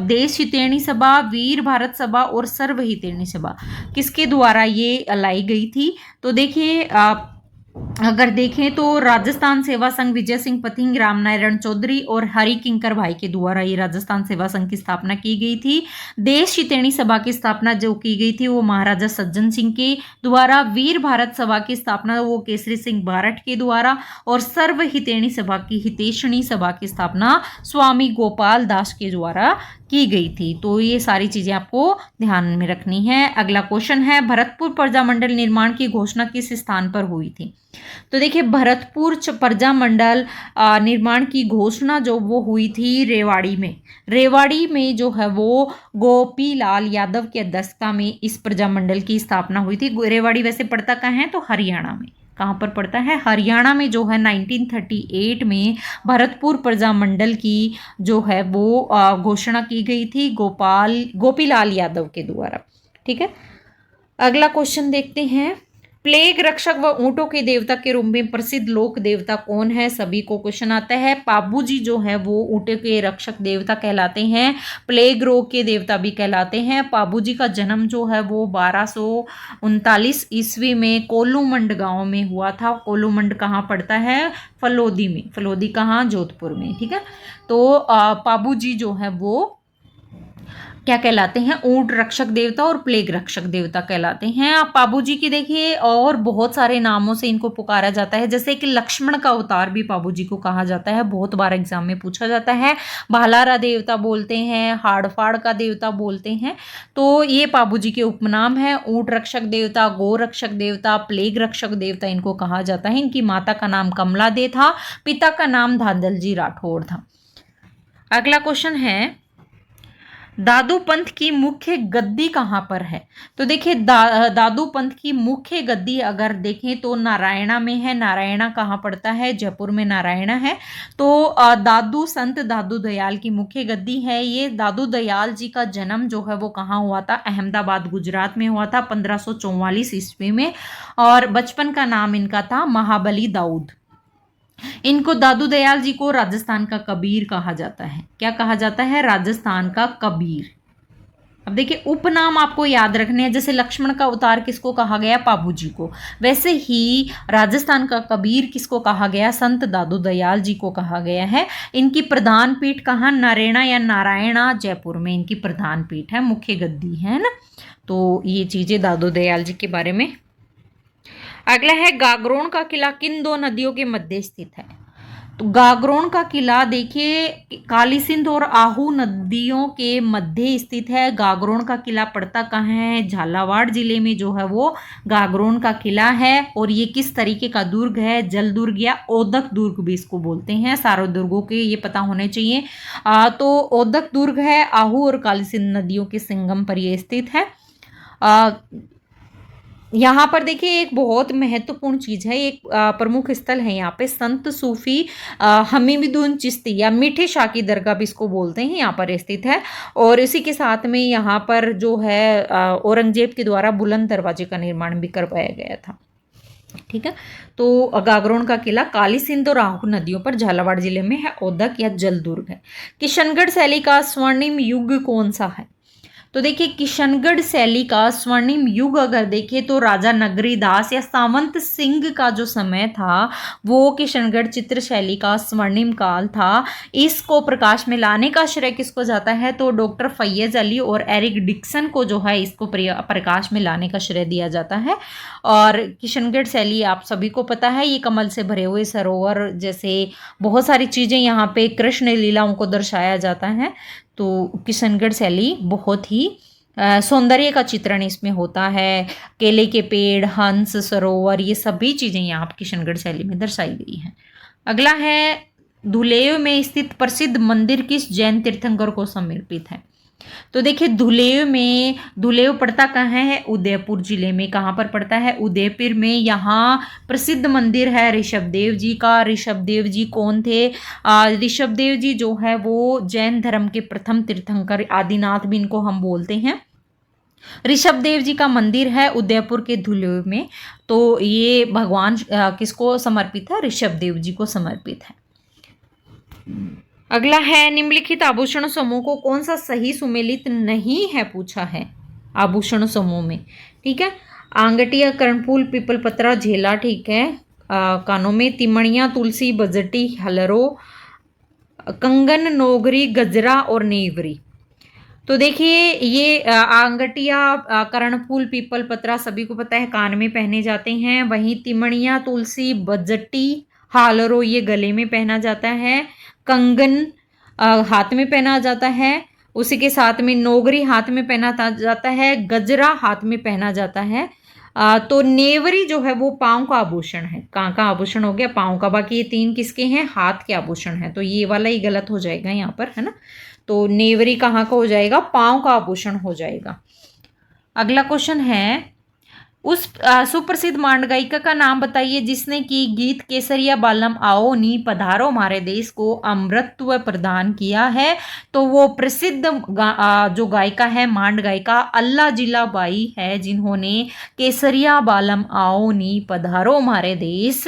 देश हितैषी सभा, वीर भारत सभा और सर्व हितैषी सभा किसके द्वारा ये लाई गई थी? तो देखिए अगर देखें तो राजस्थान सेवा संघ विजय सिंह पथिंग, रामनारायण चौधरी और हरि किंकर भाई के द्वारा ये राजस्थान सेवा संघ की स्थापना की गई थी। देश हितैषी सभा की स्थापना जो की गई थी वो महाराजा सज्जन सिंह के द्वारा, वीर भारत सभा की स्थापना वो केसरी सिंह बारठ के द्वारा और सर्व हितैषी सभा की स्थापना स्वामी गोपाल दास के द्वारा की गई थी। तो ये सारी चीजें आपको ध्यान में रखनी है। अगला क्वेश्चन है, भरतपुर प्रजामंडल निर्माण की घोषणा किस स्थान पर हुई थी? तो देखिए भरतपुर प्रजामंडल निर्माण की घोषणा जो वो हुई थी रेवाड़ी में। रेवाड़ी में जो है वो गोपीलाल यादव की अध्यक्षता में इस प्रजामंडल की स्थापना हुई थी। रेवाड़ी वैसे पड़ता कहाँ है? तो हरियाणा में। कहाँ पर पड़ता है? हरियाणा में जो है 1938 में भरतपुर प्रजामंडल की जो है वो घोषणा की गई थी गोपीलाल यादव के द्वारा। ठीक है, अगला क्वेश्चन देखते हैं, प्लेग रक्षक व ऊंटों के देवता के रूप में प्रसिद्ध लोक देवता कौन है? सभी को क्वेश्चन आता है। पाबूजी जो है वो ऊंटों के रक्षक देवता कहलाते हैं, प्लेग रोग के देवता भी कहलाते हैं। पाबूजी का जन्म जो है वो 1239 ईस्वी में कोलूमंड गांव में हुआ था। कोलूमंड कहाँ पड़ता है? फलोदी में। फलोदी कहाँ? जोधपुर में। ठीक है, तो पाबूजी जो है वो क्या कहलाते हैं? ऊंट रक्षक देवता और प्लेग रक्षक देवता कहलाते हैं। आप पाबूजी की देखिए और बहुत सारे नामों से इनको पुकारा जाता है, जैसे कि लक्ष्मण का अवतार भी पाबूजी को कहा जाता है, बहुत बार एग्जाम में पूछा जाता है। भालारा देवता बोलते हैं, हाड़फाड़ का देवता बोलते हैं। तो ये पाबूजी के उपनाम है। ऊंट रक्षक देवता, गो रक्षक देवता, प्लेग रक्षक देवता इनको कहा जाता है। इनकी माता का नाम कमला दे था, पिता का नाम धांधल जी राठौड़ था। अगला क्वेश्चन है, दादू पंथ की मुख्य गद्दी कहाँ पर है? तो देखिए दादू पंथ की मुख्य गद्दी अगर देखें तो नारायणा में है। नारायणा कहाँ पड़ता है? जयपुर में नारायणा है। तो दादू संत दादू दयाल की मुख्य गद्दी है। ये दादू दयाल जी का जन्म जो है वो कहाँ हुआ था? अहमदाबाद गुजरात में हुआ था 1544 ईस्वी में और बचपन का नाम इनका था महाबली दाऊद। इनको दादू दयाल जी को राजस्थान का कबीर कहा जाता है। क्या कहा जाता है? राजस्थान का कबीर। अब देखिए उपनाम आपको याद रखने हैं, जैसे लक्ष्मण का अवतार किसको कहा गया? पाबूजी को। वैसे ही राजस्थान का कबीर किसको कहा गया? संत दादू दयाल जी को कहा गया है। इनकी प्रधान पीठ कहाँ? नरेना या नारायणा जयपुर में इनकी प्रधान पीठ है, मुख्य गद्दी है ना। तो ये चीजें दादू दयाल जी के बारे में। अगला है, गागरोन का किला किन दो नदियों के मध्य स्थित है? तो गागरोन का किला देखिए काली सिंध और आहू नदियों के मध्य स्थित है। गागरोन का किला पड़ता कहाँ है? झालावाड़ जिले में जो है वो गागरोन का किला है। और ये किस तरीके का दुर्ग है? जल दुर्ग या ओदक दुर्ग भी इसको बोलते हैं। सारे दुर्गों के ये पता होने चाहिए। तो ओदक दुर्ग है, आहू और काली सिंध नदियों के संगम पर ये स्थित है। यहाँ पर देखिए एक बहुत महत्वपूर्ण चीज है, एक प्रमुख स्थल है यहाँ पे, संत सूफी हमीदुद्दीन चिश्ती या मीठे शाह की दरगाह भी इसको बोलते हैं, यहाँ पर स्थित है। और इसी के साथ में यहाँ पर जो है औरंगजेब के द्वारा बुलंद दरवाजे का निर्माण भी करवाया गया था। ठीक है, तो गागरोन का किला काली सिंध और आहू नदियों पर झालावाड़ जिले में है, ओदक या जलदुर्ग है। किशनगढ़ शैली का स्वर्णिम युग कौन सा है? तो देखिए किशनगढ़ शैली का स्वर्णिम युग अगर देखें तो राजा नगरी दास या सावंत सिंह का जो समय था वो किशनगढ़ चित्र शैली का स्वर्णिम काल था। इसको प्रकाश में लाने का श्रेय किसको जाता है? तो डॉक्टर फैयज अली और एरिक डिक्सन को जो है इसको प्रकाश में लाने का श्रेय दिया जाता है। और किशनगढ़ शैली आप सभी को पता है, ये कमल से भरे हुए सरोवर जैसे बहुत सारी चीज़ें यहाँ पे कृष्ण लीलाओं को दर्शाया जाता है। तो किशनगढ़ शैली बहुत ही सौंदर्य का चित्रण इसमें होता है। केले के पेड़, हंस, सरोवर, ये सभी चीज़ें यहाँ पर किशनगढ़ शैली में दर्शाई गई हैं। अगला है, धुलेव में स्थित प्रसिद्ध मंदिर किस जैन तीर्थंकर को समर्पित है? तो देखिए, धुलेव पड़ता कहाँ है? उदयपुर जिले में। कहाँ पर पड़ता है? उदयपुर में। यहाँ प्रसिद्ध मंदिर है ऋषभदेव जी का। ऋषभदेव जी कौन थे? ऋषभदेव जी जो है वो जैन धर्म के प्रथम तीर्थंकर, आदिनाथ भी इनको हम बोलते हैं। ऋषभदेव जी का मंदिर है उदयपुर के धुलेव में। तो ये भगवान किसको समर्पित है? ऋषभदेव जी को समर्पित है। अगला है, निम्नलिखित आभूषण समूह को कौन सा सही सुमेलित नहीं है पूछा है आभूषण समूह में। ठीक है, आंगटिया, कर्णफूल, पीपल पत्रा, झेला। ठीक है, कानों में तिमणिया, तुलसी, बजटी, हलरो, कंगन, नोगरी, गजरा और नेवरी। तो देखिए, ये आंगटिया, कर्णफूल, पीपल पत्रा सभी को पता है कान में पहने जाते हैं। वहीं तिमणिया, तुलसी, बजटी, हालरो ये गले में पहना जाता है। कंगन हाथ में पहना जाता है। उसी के साथ में नोगरी हाथ में पहना जाता है। गजरा हाथ में पहना जाता है। तो नेवरी जो है वो पाँव का आभूषण है। कहाँ का आभूषण हो गया? पाँव का। बाकी ये तीन किसके हैं? हाथ के आभूषण है। तो ये वाला ही गलत हो जाएगा यहाँ पर, है ना। तो नेवरी कहाँ का हो जाएगा? पाँव का आभूषण हो जाएगा। अगला क्वेश्चन है, उस सुप्रसिद्ध मांड गायिका का नाम बताइए जिसने कि गीत केसरिया बालम आओ नी पधारो हमारे देश को अमृतत्व प्रदान किया है। तो वो प्रसिद्ध जो गायिका है, मांड गायिका अल्लाह जिला बाई है, जिन्होंने केसरिया बालम आओ नी पधारो हमारे देश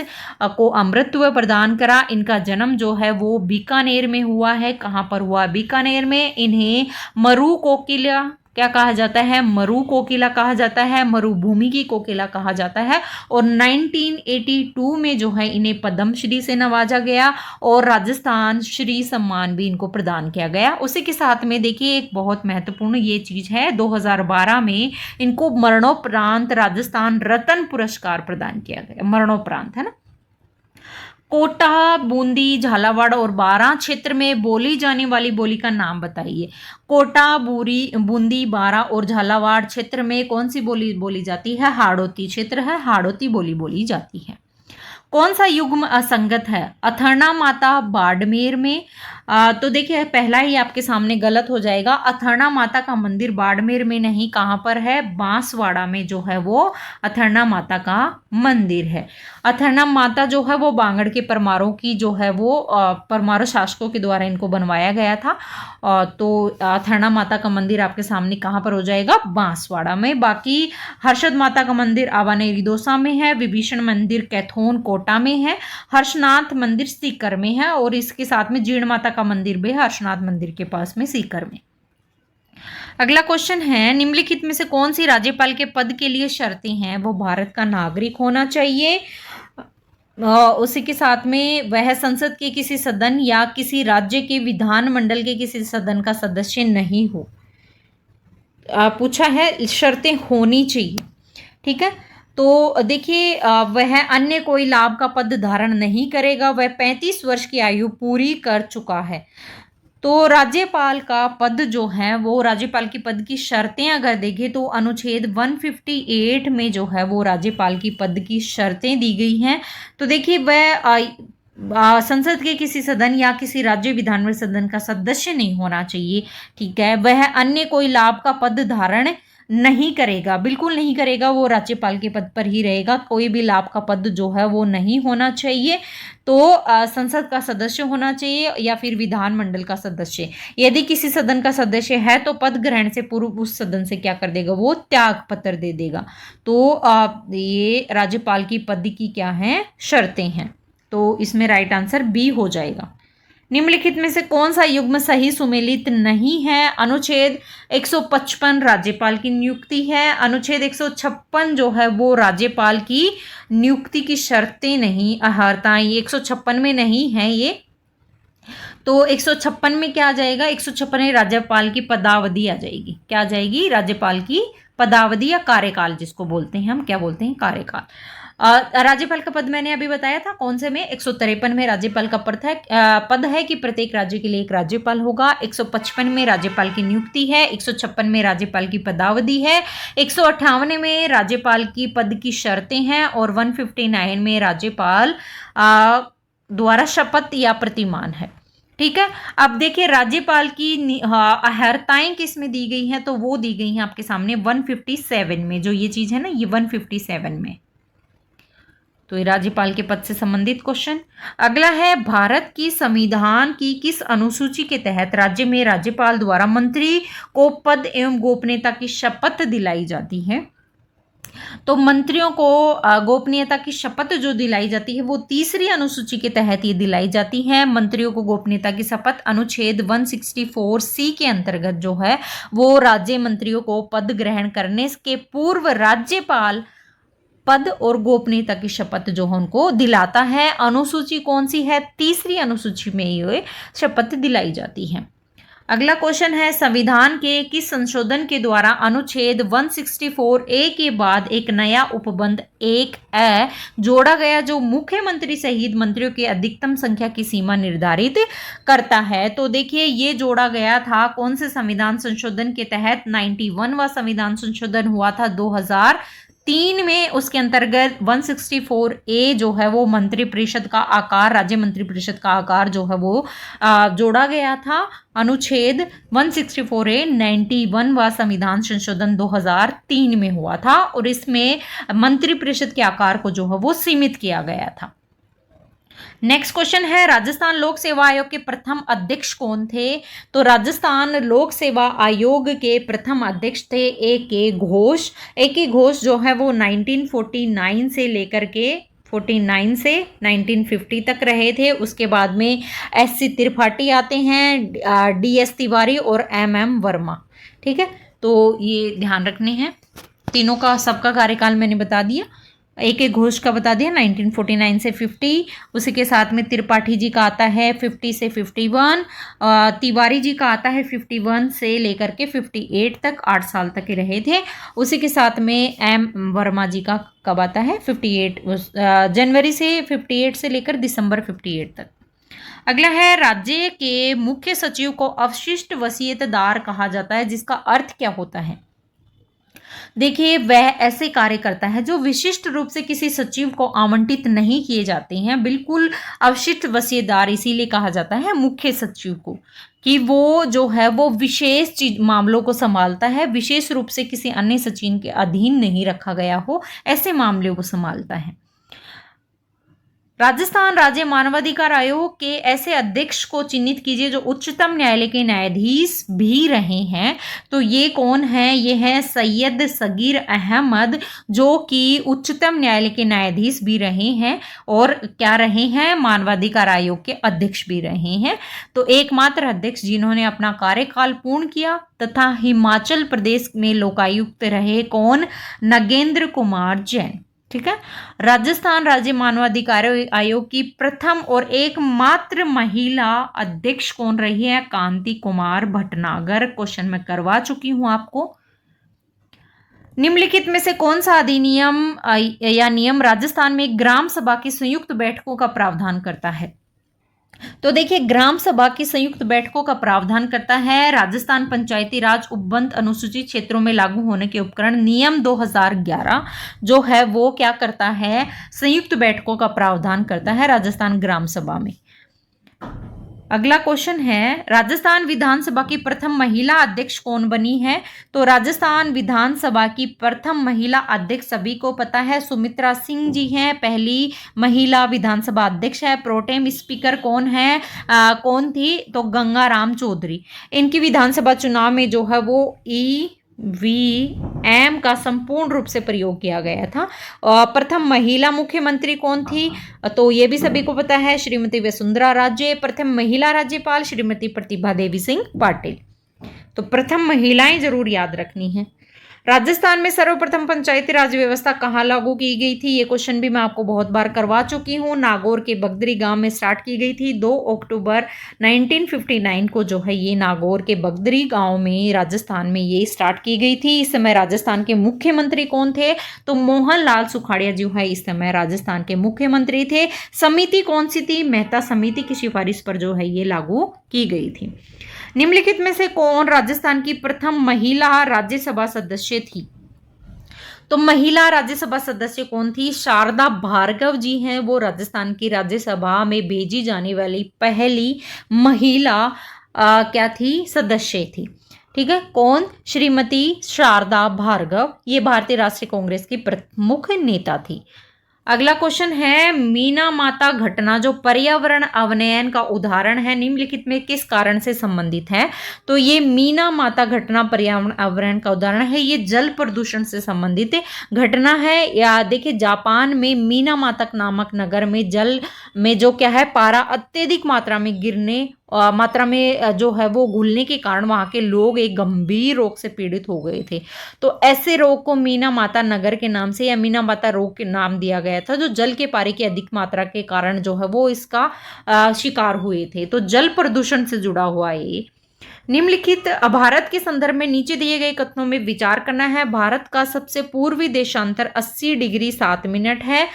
को अमृतत्व प्रदान करा। इनका जन्म जो है वो बीकानेर में हुआ है। कहाँ पर हुआ? बीकानेर में। इन्हें मरु कोकिला क्या कहा जाता है? मरु कोकिला कहा जाता है, मरुभूमि की कोकिला कहा जाता है। और 1982 में जो है इन्हें पद्मश्री से नवाजा गया और राजस्थान श्री सम्मान भी इनको प्रदान किया गया। उसी के साथ में देखिए, एक बहुत महत्वपूर्ण ये चीज़ है, 2012 में इनको मरणोपरांत राजस्थान रत्न पुरस्कार प्रदान किया गया। मरणोपरांत, है ना। कोटा, बूंदी, झालावाड़ और बारां क्षेत्र में बोली जाने वाली बोली का नाम बताइए। कोटा, बूंदी, बारां और झालावाड़ क्षेत्र में कौन सी बोली बोली जाती है? हाड़ौती क्षेत्र है, हाड़ौती बोली बोली जाती है। कौन सा युग्म असंगत है? अथर्णा माता बाड़मेर में। तो देखिए, पहला ही आपके सामने गलत हो जाएगा। अथर्णा माता का मंदिर बाड़मेर में नहीं, कहाँ पर है? बांसवाड़ा में जो है वो अथर्णा माता का मंदिर है। अथर्णा माता जो है वो बांगड़ के परमारों की जो है वो परमार शासकों के द्वारा इनको बनवाया गया था। तो अथर्णा माता का मंदिर आपके सामने कहाँ पर हो जाएगा? बांसवाड़ा में। बाकी हर्षद माता का मंदिर आवानेरी दौसा में है। विभीषण मंदिर कैथोन कोटा में है। हर्षनाथ मंदिर सीकर में है। और इसके साथ में जीर्ण माता का मंदिर भी हर्षनाथ मंदिर के पास में सीकर में। अगला क्वेश्चन है, निम्नलिखित में से कौन सी राज्यपाल के पद के लिए शर्तें हैं? वो भारत का नागरिक होना चाहिए। उसी के साथ में वह संसद के किसी सदन या किसी राज्य के विधानमंडल के किसी सदन का सदस्य नहीं हो। पूछा है, शर्तें होनी चाहिए। ठीक है, तो देखिए, वह अन्य कोई लाभ का पद धारण नहीं करेगा। वह 35 वर्ष की आयु पूरी कर चुका है। तो राज्यपाल का पद जो है वो, राज्यपाल की पद की शर्तें अगर देखें तो अनुच्छेद 158 में जो है वो राज्यपाल की पद की शर्तें दी गई हैं। तो देखिए, वह संसद के किसी सदन या किसी राज्य विधानमंडल सदन का सदस्य नहीं होना चाहिए। ठीक है, वह अन्य कोई लाभ का पद धारण नहीं करेगा, बिल्कुल नहीं करेगा। वो राज्यपाल के पद पर ही रहेगा। कोई भी लाभ का पद जो है वो नहीं होना चाहिए। तो संसद का सदस्य होना चाहिए या फिर विधानमंडल का सदस्य। यदि किसी सदन का सदस्य है तो पद ग्रहण से पूर्व उस सदन से क्या कर देगा? वो त्याग पत्र दे देगा। तो ये राज्यपाल की पद की क्या है? शर्तें हैं। तो इसमें राइट आंसर बी हो जाएगा। निम्नलिखित में से कौन सा युग्म सही सुमेलित नहीं है? अनुच्छेद 155 राज्यपाल की नियुक्ति है। अनुच्छेद 156 जो है वो राज्यपाल की नियुक्ति की शर्तें नहीं, अहर्ताएं, ये 156 में नहीं है ये। तो 156 में क्या आ जाएगा? 156 में राज्यपाल की पदावधि आ जाएगी। क्या आ जाएगी? राज्यपाल की पदावधि या कार्यकाल जिसको बोलते हैं हम, क्या बोलते हैं, कार्यकाल। राज्यपाल का पद मैंने अभी बताया था कौन से में, 153 में राज्यपाल का पद है कि प्रत्येक राज्य के लिए एक राज्यपाल होगा। 155 में राज्यपाल की नियुक्ति है। 156 में राज्यपाल की पदावधि है। 158 में राज्यपाल की पद की शर्तें हैं और 159 में राज्यपाल द्वारा शपथ या प्रतिमान है। ठीक है, अब देखिए राज्यपाल की अर्हताएं किस में दी गई हैं, तो वो दी गई हैं आपके सामने 157 में, जो ये चीज है ना, ये 157 में। तो ये राज्यपाल के पद से संबंधित क्वेश्चन। अगला है, भारत की संविधान की किस अनुसूची के तहत राज्य में राज्यपाल द्वारा मंत्री को पद एवं गोपनीयता की शपथ दिलाई जाती है। तो मंत्रियों को गोपनीयता की शपथ जो दिलाई जाती है वो तीसरी अनुसूची के तहत ये दिलाई जाती है। मंत्रियों को गोपनीयता की शपथ अनुच्छेद 164C के अंतर्गत जो है वो राज्य मंत्रियों को पद ग्रहण करने के पूर्व राज्यपाल पद और गोपनीयता की शपथ जो है उनको दिलाता है। अनुसूची कौन सी है, तीसरी अनुसूची में ये शपथ दिलाई जाती है। अगला क्वेश्चन है, संविधान के किस संशोधन के द्वारा अनुच्छेद 164A के बाद एक नया उपबंध 1A जोड़ा गया जो मुख्यमंत्री सहित मंत्रियों की अधिकतम संख्या की सीमा निर्धारित करता है। तो देखिए ये जोड़ा गया था कौन से संविधान संशोधन के तहत, 91वां संविधान संशोधन हुआ था 2003 में। उसके अंतर्गत 164A जो है वो मंत्री परिषद का आकार, राज्य मंत्री परिषद का आकार जो है वो जोड़ा गया था। अनुच्छेद 164A 91वां संविधान संशोधन 2003 में हुआ था और इसमें मंत्री परिषद के आकार को जो है वो सीमित किया गया था। नेक्स्ट क्वेश्चन है, राजस्थान लोक सेवा आयोग के प्रथम अध्यक्ष कौन थे। तो राजस्थान लोक सेवा आयोग के प्रथम अध्यक्ष थे A.K. घोष। A.K. घोष जो है वो 1949 से लेकर के 49 से 1950 तक रहे थे। उसके बाद में S.C. त्रिपाठी आते हैं, D.S. तिवारी और M.M. वर्मा। ठीक है, तो ये ध्यान रखने हैं, तीनों का सबका कार्यकाल मैंने बता दिया। A.K. घोष का बता दिया 1949 से 50, उसी के साथ में त्रिपाठी जी का आता है 50 से 51, तिवारी जी का आता है 51 से लेकर के 58 तक, 8 साल तक के रहे थे। उसी के साथ में M. वर्मा जी का कब आता है, 58 जनवरी से 58 से लेकर दिसंबर 58 तक। अगला है, राज्य के मुख्य सचिव को अवशिष्ट वसीयतदार कहा जाता है, जिसका अर्थ क्या होता है। देखिए वह ऐसे कार्य करता है जो विशिष्ट रूप से किसी सचिव को आवंटित नहीं किए जाते हैं, बिल्कुल अवशिष्ट वसीयतदार इसीलिए कहा जाता है मुख्य सचिव को, कि वो जो है वो विशेष मामलों को संभालता है, विशेष रूप से किसी अन्य सचिव के अधीन नहीं रखा गया हो, ऐसे मामले को संभालता है। राजस्थान राज्य मानवाधिकार आयोग के ऐसे अध्यक्ष को चिन्हित कीजिए जो उच्चतम न्यायालय के न्यायाधीश भी रहे हैं। तो ये कौन है, ये है सैयद सगीर अहमद, जो कि उच्चतम न्यायालय के न्यायाधीश भी रहे हैं और क्या रहे हैं, मानवाधिकार आयोग के अध्यक्ष भी रहे हैं। तो एकमात्र अध्यक्ष जिन्होंने अपना कार्यकाल पूर्ण किया तथा हिमाचल प्रदेश में लोकायुक्त रहे, कौन, नगेंद्र कुमार जैन। ठीक है, राजस्थान राज्य मानवाधिकार आयोग की प्रथम और एकमात्र महिला अध्यक्ष कौन रही है, कांति कुमार भटनागर। क्वेश्चन मैं करवा चुकी हूं आपको। निम्नलिखित में से कौन सा अधिनियम या नियम राजस्थान में ग्राम सभा की संयुक्त बैठकों का प्रावधान करता है। तो देखिए ग्राम सभा की संयुक्त बैठकों का प्रावधान करता है राजस्थान पंचायती राज उपबंध अनुसूचित क्षेत्रों में लागू होने के उपकरण नियम 2011, जो है वो क्या करता है, संयुक्त बैठकों का प्रावधान करता है राजस्थान ग्राम सभा में। अगला क्वेश्चन है, राजस्थान विधानसभा की प्रथम महिला अध्यक्ष कौन बनी है। तो राजस्थान विधानसभा की प्रथम महिला अध्यक्ष सभी को पता है, सुमित्रा सिंह जी हैं, पहली महिला विधानसभा अध्यक्ष है। प्रोटेम स्पीकर कौन है, कौन थी, तो गंगाराम चौधरी। इनकी विधानसभा चुनाव में जो है वो EVM का संपूर्ण रूप से प्रयोग किया गया था। प्रथम महिला मुख्यमंत्री कौन थी, तो ये भी सभी को पता है, श्रीमती वसुंधरा राजे। प्रथम महिला राज्यपाल श्रीमती प्रतिभा देवी सिंह पाटिल। तो प्रथम महिलाएं जरूर याद रखनी है। राजस्थान में सर्वप्रथम पंचायती राज व्यवस्था कहाँ लागू की गई थी? ये क्वेश्चन भी मैं आपको बहुत बार करवा चुकी हूँ। नागौर के बगदरी गांव में स्टार्ट की गई थी। 2 अक्टूबर 1959 को जो है ये नागौर के बगदरी गांव में राजस्थान में ये स्टार्ट की गई थी। इस समय राजस्थान के मुख्यमंत्री कौन थे? तो मोहन लाल सुखाड़िया जो है इस समय राजस्थान के मुख्यमंत्री थे। समिति कौन सी थी? मेहता समिति की सिफारिश पर जो है ये लागू की गई थी। निम्नलिखित में से कौन राजस्थान की प्रथम महिला राज्यसभा सदस्य थी? तो महिला राज्यसभा सदस्य कौन थी? शारदा भार्गव जी हैं, वो राजस्थान की राज्यसभा में भेजी जाने वाली पहली महिला क्या थी? सदस्य थी। ठीक है, कौन? श्रीमती शारदा भार्गव, ये भारतीय राष्ट्रीय कांग्रेस की प्रमुख नेता थी। अगला क्वेश्चन है, मीना माता घटना जो पर्यावरण अवनयन का उदाहरण है, निम्नलिखित में किस कारण से संबंधित है? तो ये मीना माता घटना पर्यावरण अवनयन का उदाहरण है, ये जल प्रदूषण से संबंधित घटना है। या देखिए, जापान में मीना माता नामक नगर में जल में जो क्या है, पारा अत्यधिक मात्रा में गिरने मात्रा में जो है वो घुलने के कारण वहां के लोग एक गंभीर रोग से पीड़ित हो गए थे। तो ऐसे रोग को मीना माता नगर के नाम से या मीना माता रोग के नाम दिया गया था, जो जल के पारे की अधिक मात्रा के कारण जो है वो इसका शिकार हुए थे। तो जल प्रदूषण से जुड़ा हुआ ये। निम्नलिखित भारत के संदर्भ में नीचे दिए गए कथनों में विचार करना है। भारत का सबसे पूर्वी देशांतर 80 डिग्री 7 मिनट है।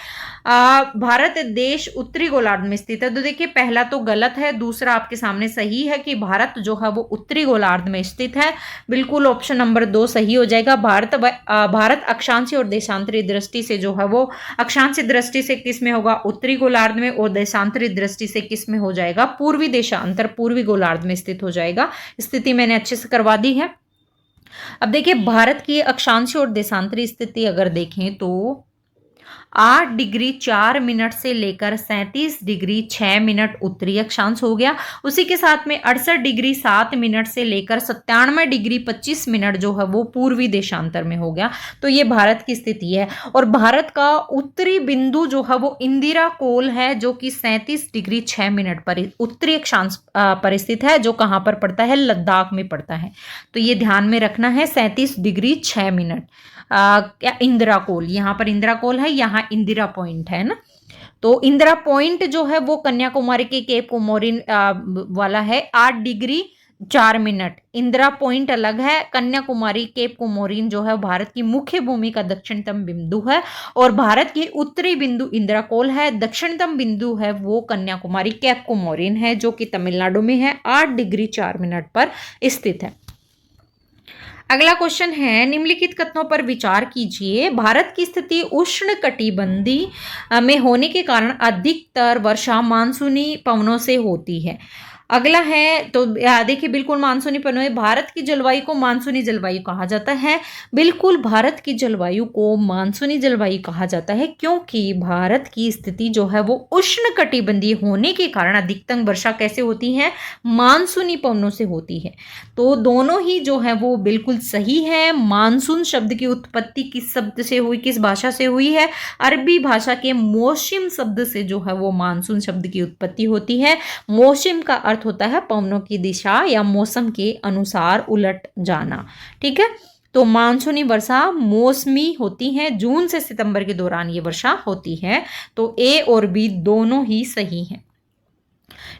भारत देश उत्तरी गोलार्ध में स्थित है। तो देखिए, पहला तो गलत है, दूसरा आपके सामने सही है कि भारत जो है वो उत्तरी गोलार्ध में स्थित है। बिल्कुल ऑप्शन नंबर 2 सही हो जाएगा। भारत अक्षांशीय और देशांतरी दृष्टि से जो है वो अक्षांशीय दृष्टि से किस में होगा? उत्तरी गोलार्ध में, और देशांतरी दृष्टि से किस में हो जाएगा? पूर्वी देशांतर पूर्वी गोलार्ध में स्थित हो जाएगा। स्थिति मैंने अच्छे से करवा दी है। अब देखिए, भारत की अक्षांशीय और देशांतरी स्थिति अगर देखें तो 8 डिग्री 4 मिनट से लेकर 37 डिग्री 6 मिनट उत्तरी अक्षांश हो गया। उसी के साथ में 68 डिग्री 7 मिनट से लेकर 97 डिग्री 25 मिनट जो है वो पूर्वी देशांतर में हो गया। तो ये भारत की स्थिति है। और भारत का उत्तरी बिंदु जो है वो इंदिरा कोल है, जो कि 37 डिग्री 6 मिनट पर उत्तरी अक्षांश पर स्थित है, जो कहाँ पर पड़ता है? लद्दाख में पड़ता है। तो ये ध्यान में रखना है, 37 डिग्री 6 मिनट। क्या इंदिरा कोल, यहाँ पर इंदिरा कोल है, यहाँ इंदिरा पॉइंट है ना। तो इंदिरा पॉइंट जो है वो कन्याकुमारी के केप कोमोरिन वाला है, 8 डिग्री 4 मिनट। इंदिरा पॉइंट अलग है, कन्याकुमारी केप कोमोरिन जो है भारत की मुख्य भूमि का दक्षिणतम बिंदु है, और भारत की उत्तरी बिंदु इंदिरा कोल है। दक्षिणतम बिंदु है वो कन्याकुमारी केप कोमोरिन है, जो कि तमिलनाडु में है, 8 डिग्री 4 मिनट पर स्थित है। अगला क्वेश्चन है, निम्नलिखित कथनों पर विचार कीजिए। भारत की स्थिति उष्ण कटिबंधी में होने के कारण अधिकतर वर्षा मानसूनी पवनों से होती है। अगला है, तो देखिए, बिल्कुल मानसूनी पवनों है। भारत की जलवायु को मानसूनी जलवायु कहा जाता है। बिल्कुल भारत की जलवायु को मानसूनी जलवायु कहा जाता है, क्योंकि भारत की स्थिति जो है वो उष्ण कटिबंधीय होने के कारण अधिकतम वर्षा कैसे होती है? मानसूनी पवनों से होती है। तो दोनों ही जो है वो बिल्कुल सही है। मानसून शब्द की उत्पत्ति किस शब्द से हुई, किस भाषा से हुई है? अरबी भाषा के मौसम शब्द से जो है वो मानसून शब्द की उत्पत्ति होती है। मौसम का अर्थ होता है पवनों की दिशा या मौसम के अनुसार उलट जाना। ठीक है, तो मानसूनी वर्षा मौसमी होती है, जून से सितंबर के दौरान ये वर्षा होती है। तो ए और बी दोनों ही सही हैं।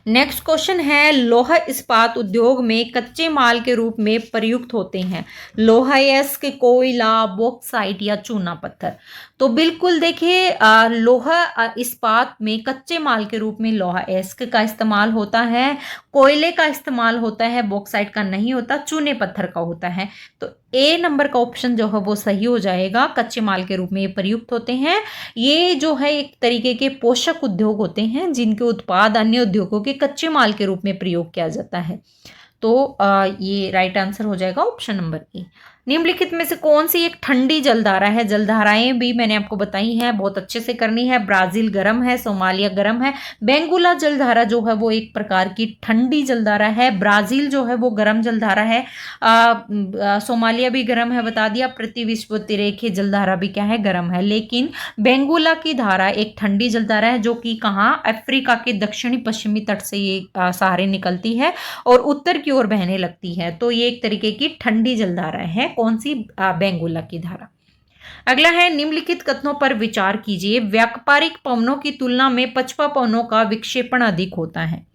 नेक्स्ट क्वेश्चन है, लोहा इस्पात उद्योग में कच्चे माल के रूप में प्रयुक्त होते हैं। लोहा यस्क, कोयला, बॉक्साइट या चूना पत्थर। तो बिल्कुल देखिए, लोहा इस्पात में कच्चे माल के रूप में लोहा यस्क का इस्तेमाल होता है, कोयले का इस्तेमाल होता है, बॉक्साइट का नहीं होता, चूने पत्थर का होता है। तो ए नंबर का ऑप्शन जो है वो सही हो जाएगा। कच्चे माल के रूप में ये प्रयुक्त होते हैं। ये जो है एक तरीके के पोषक उद्योग होते हैं, जिनके उत्पाद अन्य उद्योगों के कच्चे माल के रूप में प्रयोग किया जाता है। तो ये राइट आंसर हो जाएगा ऑप्शन नंबर ए। निम्नलिखित में से कौन सी एक ठंडी जलधारा है? जलधाराएं भी मैंने आपको बताई हैं, बहुत अच्छे से करनी है। ब्राजील गर्म है, सोमालिया गर्म है। बेंगुला जलधारा जो है वो एक प्रकार की ठंडी जलधारा है। ब्राजील जो है वो गर्म जलधारा है। सोमालिया भी गर्म है, बता दिया। पृथ्वी विषुववृत्तीय जलधारा भी क्या है? गर्म है। लेकिन बेंगुला की धारा एक ठंडी जलधारा है, जो कि कहाँ? अफ्रीका के दक्षिणी पश्चिमी तट से ये सहारे निकलती है और उत्तर की ओर बहने लगती है। तो ये एक तरीके की ठंडी जलधारा है। कौन सी? बेंगुला की धारा। अगला है निम्नलिखित कथनों पर विचार कीजिए। व्यापारिक पवनों की तुलना में पछुआ पवनों का विक्षेपण अधिक होता है।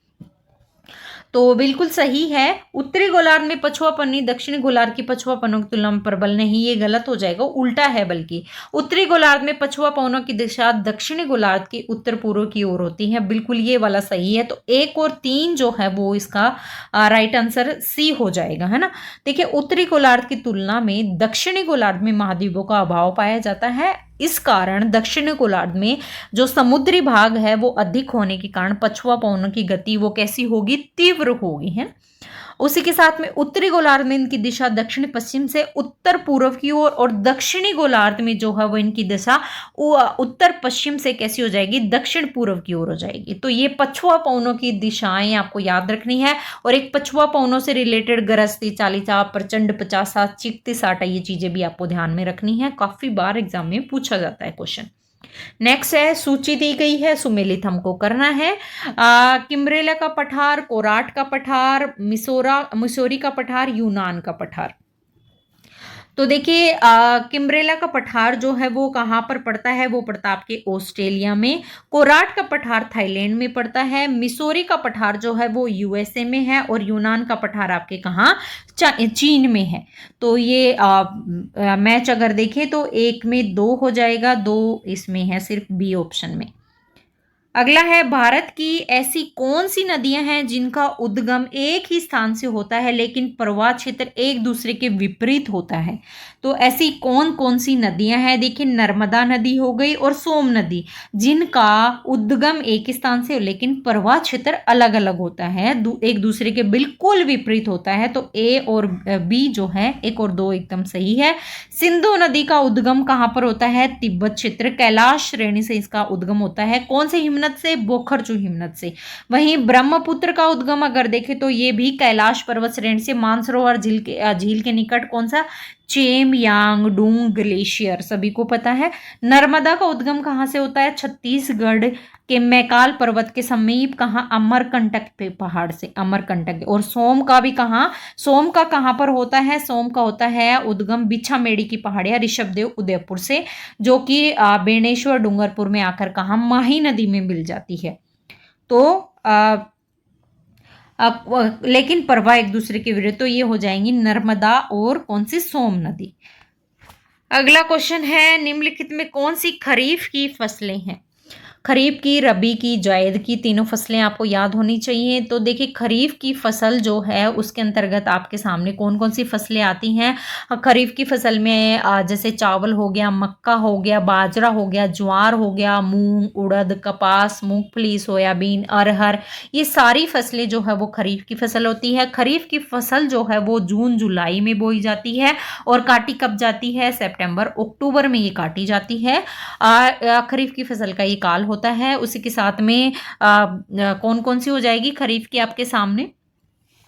तो बिल्कुल सही है। उत्तरी गोलार्ध में पछुआ पन्नी दक्षिणी गोलार्ध की पछुआ पवनों की तुलना में प्रबल नहीं, ये गलत हो जाएगा, उल्टा है। बल्कि उत्तरी गोलार्ध में पछुआ पवनों की दिशा दक्षिणी गोलार्ध की उत्तर पूर्व की ओर होती है। बिल्कुल ये वाला सही है। तो 1 और 3 जो है वो इसका राइट आंसर सी हो जाएगा, है ना। देखिए, उत्तरी गोलार्ध की तुलना में दक्षिणी गोलार्ध में महाद्वीपों का अभाव पाया जाता है। इस कारण दक्षिणी गोलार्ध में जो समुद्री भाग है वो अधिक होने के कारण पछुआ पवनों की गति वो कैसी होगी? तीव्र होगी, है। उसी के साथ में उत्तरी गोलार्ध में इनकी दिशा दक्षिण पश्चिम से उत्तर पूर्व की ओर और दक्षिणी गोलार्ध में जो है वो इनकी दिशा उत्तर पश्चिम से कैसी हो जाएगी? दक्षिण पूर्व की ओर हो जाएगी। तो ये पछुआ पवनों की दिशाएं आपको याद रखनी है। और एक पछुआ पवनों से रिलेटेड गरजती, चालीचाप, प्रचंड, 50, चिकती, साटा, ये चीजें भी आपको ध्यान में रखनी है। काफी बार एग्जाम में पूछा जाता है क्वेश्चन। नेक्स्ट है, सूची दी गई है, सुमेलित हमको करना है। किम्बरेला का पठार, कोराट का पठार, मिसोरी का पठार, यूनान का पठार। तो देखिए, किम्बरेला का पठार जो है वो कहाँ पर पड़ता है? वो पड़ता है आपके ऑस्ट्रेलिया में। कोराट का पठार थाईलैंड में पड़ता है। मिसोरी का पठार जो है वो यूएसए में है। और यूनान का पठार आपके कहाँ? चीन में है। तो ये मैच अगर देखें तो 1 में 2 हो जाएगा, 2 इसमें है सिर्फ बी ऑप्शन में। अगला है, भारत की ऐसी कौन सी नदियां हैं जिनका उद्गम एक ही स्थान से होता है लेकिन प्रवाह क्षेत्र एक दूसरे के विपरीत होता है? तो ऐसी कौन कौन सी नदियां हैं? देखिए, नर्मदा नदी हो गई और सोम नदी, जिनका उद्गम एक ही स्थान से लेकिन प्रवाह क्षेत्र अलग अलग होता है, एक दूसरे के बिल्कुल विपरीत होता है। तो ए और बी जो है, 1 और 2 एकदम सही है। सिंधु नदी का उद्गम कहां पर होता है? तिब्बत क्षेत्र, कैलाश श्रेणी से इसका उद्गम होता है। कौन से हिमनद से? बोखरचू हिमनद से। वहीं ब्रह्मपुत्र का उद्गम अगर देखें तो ये भी कैलाश पर्वत श्रेणी से, मानसरोवर झील के निकट। कौन सा? चेमयांगडुंग ग्लेशियर, सभी को पता है। नर्मदा का उद्गम कहां से होता है? छत्तीसगढ़ के मैकाल पर्वत के समीप। कहां? अमरकंटक पे पहाड़ से, अमरकंटक। और सोम का भी कहां? सोम का कहां पर होता है? सोम का होता है उद्गम बिछामेड़ी की पहाड़ियां, ऋषभदेव उदयपुर से, जो कि बेणेश्वर डूंगरपुर में आकर कहां? माही नदी में मिल जाती है। तो लेकिन प्रवाह एक दूसरे के विरुद्ध। तो ये हो जाएंगी नर्मदा और कौन सी? सोम नदी। अगला क्वेश्चन है, निम्नलिखित में कौन सी खरीफ की फसलें हैं? खरीफ की, रबी की, जायद की, तीनों फसलें आपको याद होनी चाहिए। तो देखिए, खरीफ की फसल जो है उसके अंतर्गत आपके सामने कौन कौन सी फसलें आती हैं। खरीफ की फसल में जैसे चावल हो गया, मक्का हो गया, बाजरा हो गया, ज्वार हो गया, मूंग, उड़द, कपास, मूंगफली, सोयाबीन, अरहर, ये सारी फसलें जो है वो खरीफ की फसल होती है। खरीफ की फसल जो है वो जून जुलाई में बोई जाती है और काटी कब जाती है? सितंबर अक्टूबर में ये काटी जाती है। खरीफ की फसल का ये काल होता है। उसी के साथ में कौन कौन सी हो जाएगी खरीफ की आपके सामने?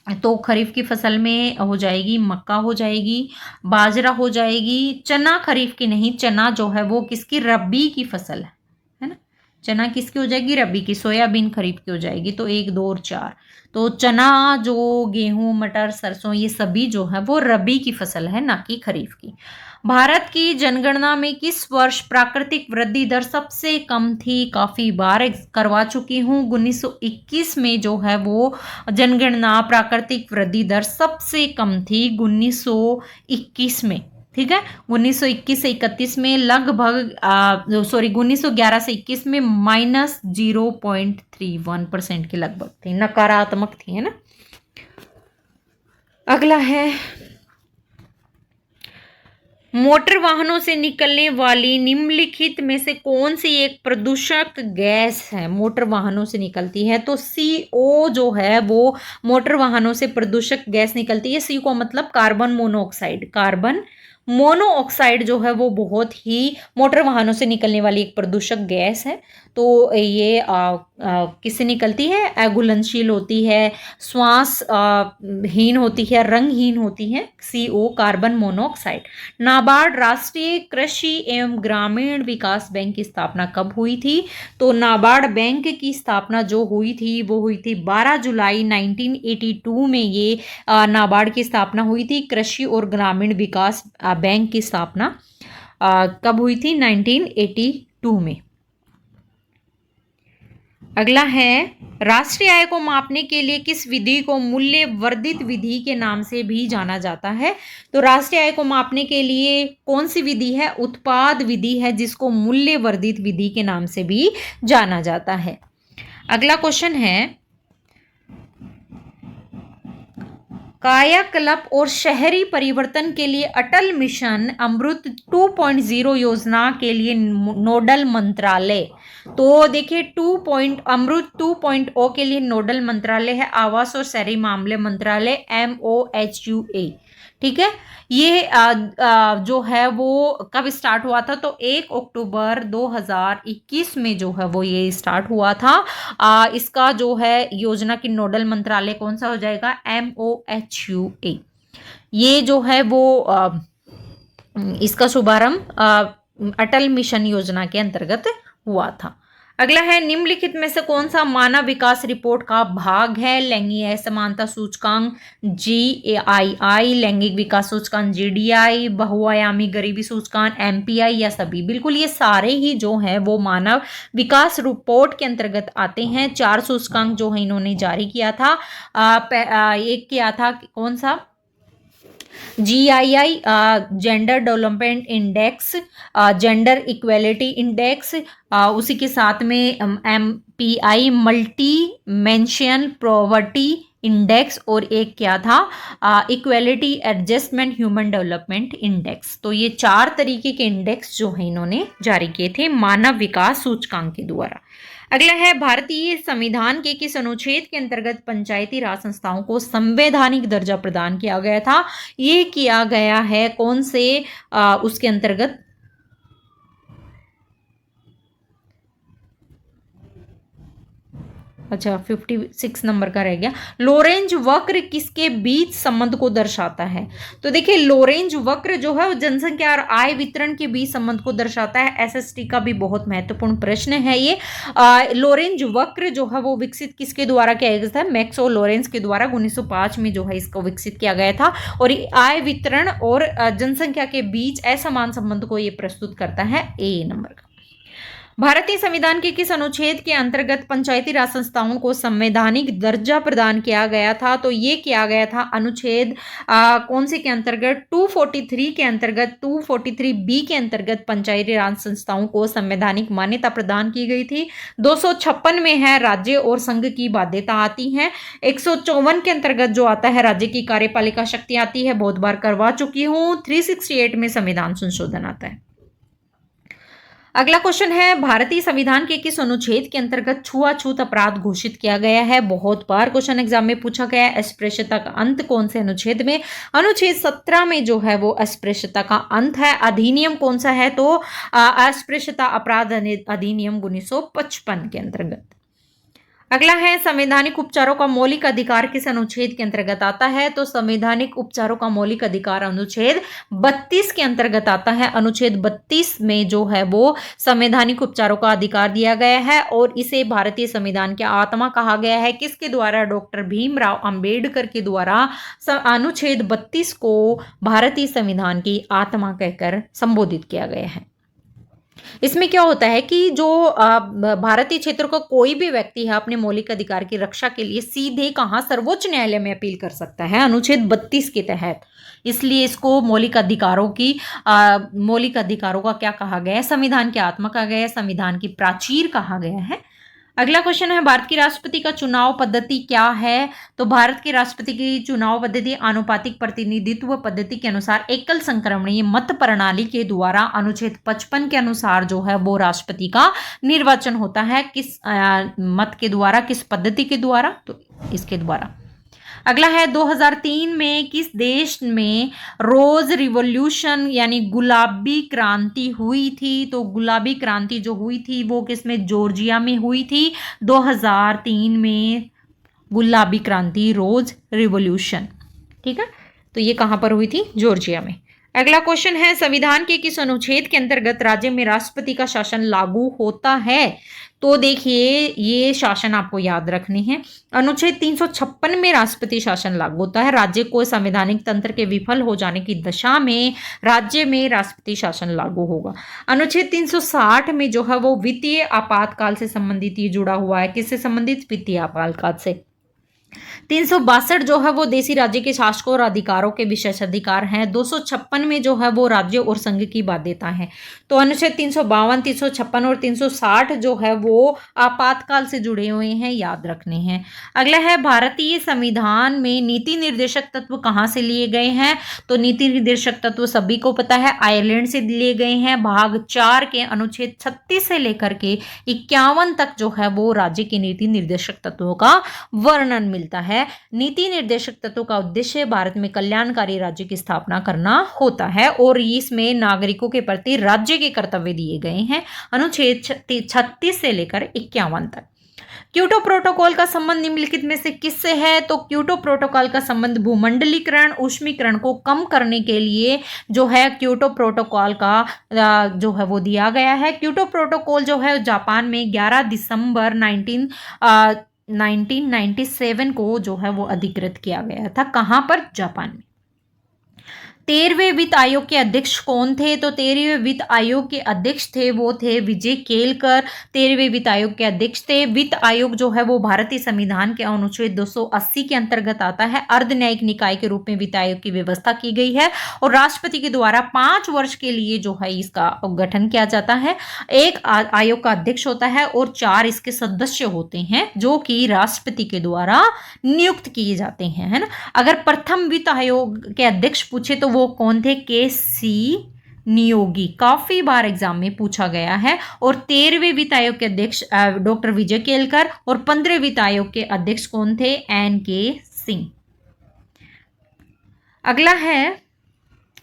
तो खरीफ की फसल में हो जाएगी मक्का, हो जाएगी बाजरा, हो जाएगी चना। खरीफ की नहीं, चना जो है वो किसकी? रबी की फसल है ना। चना किसकी हो जाएगी? रबी की। सोयाबीन खरीफ की हो जाएगी। तो 1, 2 और 4। तो चना, जो गेहूं, मटर, सरसों, ये सभी जो है वो रबी की फसल है, ना कि खरीफ की। भारत की जनगणना में किस वर्ष प्राकृतिक वृद्धि दर सबसे कम थी? काफी बार करवा चुकी हूँ। 1921 में जो है वो जनगणना प्राकृतिक वृद्धि दर सबसे कम थी, 1921 में। ठीक है, 1921 से 31 में लगभग 1911 से 21 में -0.31% के लगभग थी, नकारात्मक थी, है ना। अगला है, मोटर वाहनों से निकलने वाली निम्नलिखित में से कौन सी एक प्रदूषक गैस है? मोटर वाहनों से निकलती है। तो CO जो है वो मोटर वाहनों से प्रदूषक गैस निकलती है। CO मतलब कार्बन मोनोऑक्साइड, कार्बन मोनोऑक्साइड जो है वो बहुत ही मोटर वाहनों से निकलने वाली एक प्रदूषक गैस है। तो ये किससे निकलती है? घुलनशील होती है, श्वास हीन होती है, रंगहीन होती है। CO carbon monoxide. नाबार्ड राष्ट्रीय कृषि एवं ग्रामीण विकास बैंक की स्थापना कब हुई थी? तो नाबार्ड बैंक की स्थापना जो हुई थी वो हुई थी 12 जुलाई 1982 में। ये नाबार्ड की स्थापना हुई थी। कृषि और ग्रामीण विकास बैंक की स्थापना कब हुई थी? 1982 में। अगला है, राष्ट्रीय आय को मापने के लिए किस विधि को मूल्य वर्धित विधि के नाम से भी जाना जाता है? तो राष्ट्रीय आय को मापने के लिए कौन सी विधि है? उत्पाद विधि है, जिसको मूल्य वर्धित विधि के नाम से भी जाना जाता है। अगला क्वेश्चन है, कायाकल्प और शहरी परिवर्तन के लिए अटल मिशन अमृत 2.0 योजना के लिए नोडल मंत्रालय। तो देखिए अमृत 2.0 के लिए नोडल मंत्रालय है आवास और शहरी मामले मंत्रालय, MOHUA। ठीक है, ये जो है वो कब स्टार्ट हुआ था? तो 1 अक्टूबर 2021 में जो है वो ये स्टार्ट हुआ था। इसका जो है योजना की नोडल मंत्रालय कौन सा हो जाएगा? MOHUA। ये जो है वो इसका शुभारंभ अटल मिशन योजना के अंतर्गत हुआ था। अगला है, निम्नलिखित में से कौन सा मानव विकास रिपोर्ट का भाग है? लैंगिक असमानता सूचकांक GAII, लैंगिक विकास सूचकांक GDI, बहुआयामी गरीबी सूचकांक MPI, या सभी? बिल्कुल, ये सारे ही जो है वो मानव विकास रिपोर्ट के अंतर्गत आते हैं। 4 सूचकांक जो है इन्होंने जारी किया था। एक किया था कौन सा? GII, gender development index, gender equality index, उसी के साथ में MPI, multi mention poverty index, और एक क्या था? Equality adjustment human development index. तो ये 4 तरीके के इंडेक्स जो है इन्होंने जारी किए थे मानव विकास सूचकांक के द्वारा। अगला है, भारतीय संविधान के किस अनुच्छेद के अंतर्गत पंचायती राज संस्थाओं को संवैधानिक दर्जा प्रदान किया गया था? ये किया गया है कौन से उसके अंतर्गत? अच्छा, 56 नंबर का रह गया। लोरेंज वक्र किसके बीच संबंध को दर्शाता है? तो देखिए, लोरेंज वक्र जो है वो जनसंख्या और आय वितरण के बीच संबंध को दर्शाता है। SST का भी बहुत महत्वपूर्ण प्रश्न है ये। लोरेंज वक्र जो है वो विकसित किसके द्वारा किया गया था? मैक्स और लोरेंज के द्वारा 1905 में जो है इसको विकसित किया गया था। और आय वितरण और जनसंख्या के बीच असमान संबंध को ये प्रस्तुत करता है। A नंबर का। भारतीय संविधान के किस अनुच्छेद के अंतर्गत पंचायती राज संस्थाओं को संवैधानिक दर्जा प्रदान किया गया था? तो ये किया गया था अनुच्छेद कौन से के अंतर्गत? 243 के अंतर्गत, 243B के अंतर्गत पंचायती राज संस्थाओं को संवैधानिक मान्यता प्रदान की गई थी। 256 में है राज्य और संघ की बाध्यता आती है। 154 के अंतर्गत जो आता है राज्य की कार्यपालिका शक्ति आती है, बहुत बार करवा चुकी हूँ। 368 में संविधान संशोधन आता है। अगला क्वेश्चन है, भारतीय संविधान के किस अनुच्छेद के अंतर्गत छुआछूत अपराध घोषित किया गया है? बहुत बार क्वेश्चन एग्जाम में पूछा गया है। अस्पृश्यता का अंत कौन से अनुच्छेद में? अनुच्छेद 17 में जो है वो अस्पृश्यता का अंत है। अधिनियम कौन सा है? तो अस्पृश्यता अपराध अधिनियम 1955 के अंतर्गत। अगला है, संवैधानिक उपचारों का मौलिक अधिकार किस अनुच्छेद के अंतर्गत आता है? तो संवैधानिक उपचारों का मौलिक अधिकार अनुच्छेद 32 के अंतर्गत आता है। अनुच्छेद 32 में जो है वो संवैधानिक उपचारों का अधिकार दिया गया है और इसे भारतीय संविधान की आत्मा कहा गया है। किसके द्वारा? डॉक्टर भीमराव अंबेडकर के द्वारा अनुच्छेद 32 को भारतीय संविधान की आत्मा कहकर संबोधित किया गया है। इसमें क्या होता है कि जो भारतीय क्षेत्र का कोई भी व्यक्ति है अपने मौलिक अधिकार की रक्षा के लिए सीधे कहाँ? सर्वोच्च न्यायालय में अपील कर सकता है अनुच्छेद 32 के तहत। इसलिए इसको मौलिक अधिकारों का क्या कहा गया है? संविधान की आत्मा कहा गया है, संविधान की प्राचीर कहा गया है। अगला क्वेश्चन है, भारत की राष्ट्रपति का चुनाव पद्धति क्या है? तो भारत के राष्ट्रपति की चुनाव पद्धति आनुपातिक प्रतिनिधित्व पद्धति के अनुसार एकल संक्रमणीय मत प्रणाली के द्वारा अनुच्छेद 55 के अनुसार जो है वो राष्ट्रपति का निर्वाचन होता है। किस मत के द्वारा, किस पद्धति के द्वारा? तो इसके द्वारा। अगला है 2003 में किस देश में रोज रिवॉल्यूशन यानी गुलाबी क्रांति हुई थी? तो गुलाबी क्रांति जो हुई थी वो किसमें? जॉर्जिया में हुई थी 2003 में, गुलाबी क्रांति, रोज रिवॉल्यूशन। ठीक है, तो ये कहां पर हुई थी? जॉर्जिया में। अगला क्वेश्चन है संविधान के किस अनुच्छेद के अंतर्गत राज्य में राष्ट्रपति का शासन लागू होता है? तो देखिए ये शासन आपको याद रखने हैं। अनुच्छेद 356 में राष्ट्रपति शासन लागू होता है। राज्य को संवैधानिक तंत्र के विफल हो जाने की दशा में राज्य में राष्ट्रपति शासन लागू होगा। अनुच्छेद 360 में जो है वो वित्तीय आपातकाल से संबंधित ये जुड़ा हुआ है। किससे संबंधित? वित्तीय आपातकाल से। 362 जो है वो देशी राज्य के शासकों और अधिकारों के विशेषाधिकार हैं। 256 में जो है वो राज्य और संघ की बाध्यता है। तो अनुच्छेद 352, 356 और 360 जो है वो आपातकाल से जुड़े हुए हैं, याद रखने हैं। अगला है भारतीय संविधान में नीति निर्देशक तत्व कहाँ से लिए गए हैं? तो नीति निर्देशक तत्व सभी को पता है आयरलैंड से लिए गए हैं। भाग 4 के अनुच्छेद 36 से लेकर के 51 तक जो है वो राज्य के नीति निर्देशक तत्वों का वर्णन मिलता है। नीति निर्देशक तत्वों का उद्देश्य भारत में कल्याणकारी राज्य की स्थापना करना होता है और इसमें नागरिकों के प्रति राज्य के कर्तव्य दिए गए हैं अनुच्छेद 36 से लेकर 51 तक। क्योटो प्रोटोकॉल का संबंध निम्नलिखित में से किससे है? तो क्योटो प्रोटोकॉल का संबंध भूमंडलीकरण, ऊष्मीकरण को कम करने के लिए जो है क्योटो प्रोटोकॉल का जो है वो दिया गया है। क्योटो प्रोटोकॉल जो है जापान में 11 दिसंबर 1997 को जो है वो अधिकृत किया गया था। कहां पर? जापान में। 13वें वित्त आयोग के अध्यक्ष कौन थे? तो 13वें वित्त आयोग के अध्यक्ष थे वो थे विजय केलकर। 13वें वित्त आयोग के अध्यक्ष थे। वित्त आयोग जो है वो भारतीय संविधान के अनुच्छेद 280 के अंतर्गत आता है। अर्ध न्यायिक निकाय के रूप में वित्त आयोग की व्यवस्था की गई है और राष्ट्रपति के द्वारा 5 वर्ष के लिए जो है इसका गठन किया जाता है। एक आयोग का अध्यक्ष होता है और 4 इसके सदस्य होते हैं जो कि राष्ट्रपति के द्वारा नियुक्त किए जाते हैं, है ना। अगर प्रथम वित्त आयोग के अध्यक्ष पूछे तो वो कौन थे? के.सी. नियोगी, काफी बार एग्जाम में पूछा गया है। और 13वें वित्त आयोग के अध्यक्ष डॉक्टर विजय केलकर और 15वें वित्त आयोग के अध्यक्ष कौन थे? एन.के. सिंह। अगला है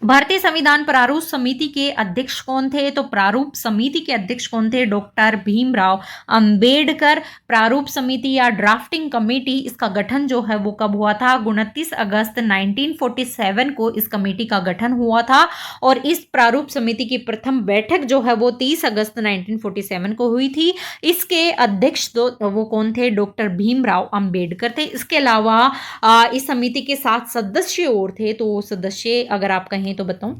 भारतीय संविधान प्रारूप समिति के अध्यक्ष कौन थे? तो प्रारूप समिति के अध्यक्ष कौन थे? डॉक्टर भीमराव अंबेडकर। प्रारूप समिति या ड्राफ्टिंग कमेटी, इसका गठन जो है वो कब हुआ था? 29 अगस्त 1947 को इस कमेटी का गठन हुआ था और इस प्रारूप समिति की प्रथम बैठक जो है वो 30 अगस्त 1947 को हुई थी। इसके अध्यक्ष वो कौन थे? डॉक्टर भीमराव अंबेडकर थे। इसके अलावा इस समिति के 7 सदस्य और थे। तो सदस्य अगर आप कहें तो बताऊं,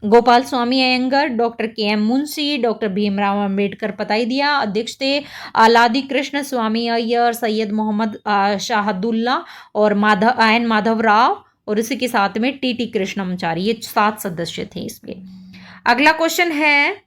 Gopal Swami Ayyangar, doctor K M. Munshi, doctor Bhimrao Ambedkar पता ही दिया अध्यक्ष थे, आलादी कृष्ण स्वामी अय्यर, सैयद मोहम्मद शाहदुल्ला और माधव राव और इसी के साथ में टी.टी. कृष्णमाचारी। ये 7 सदस्य थे इसके। अगला क्वेश्चन है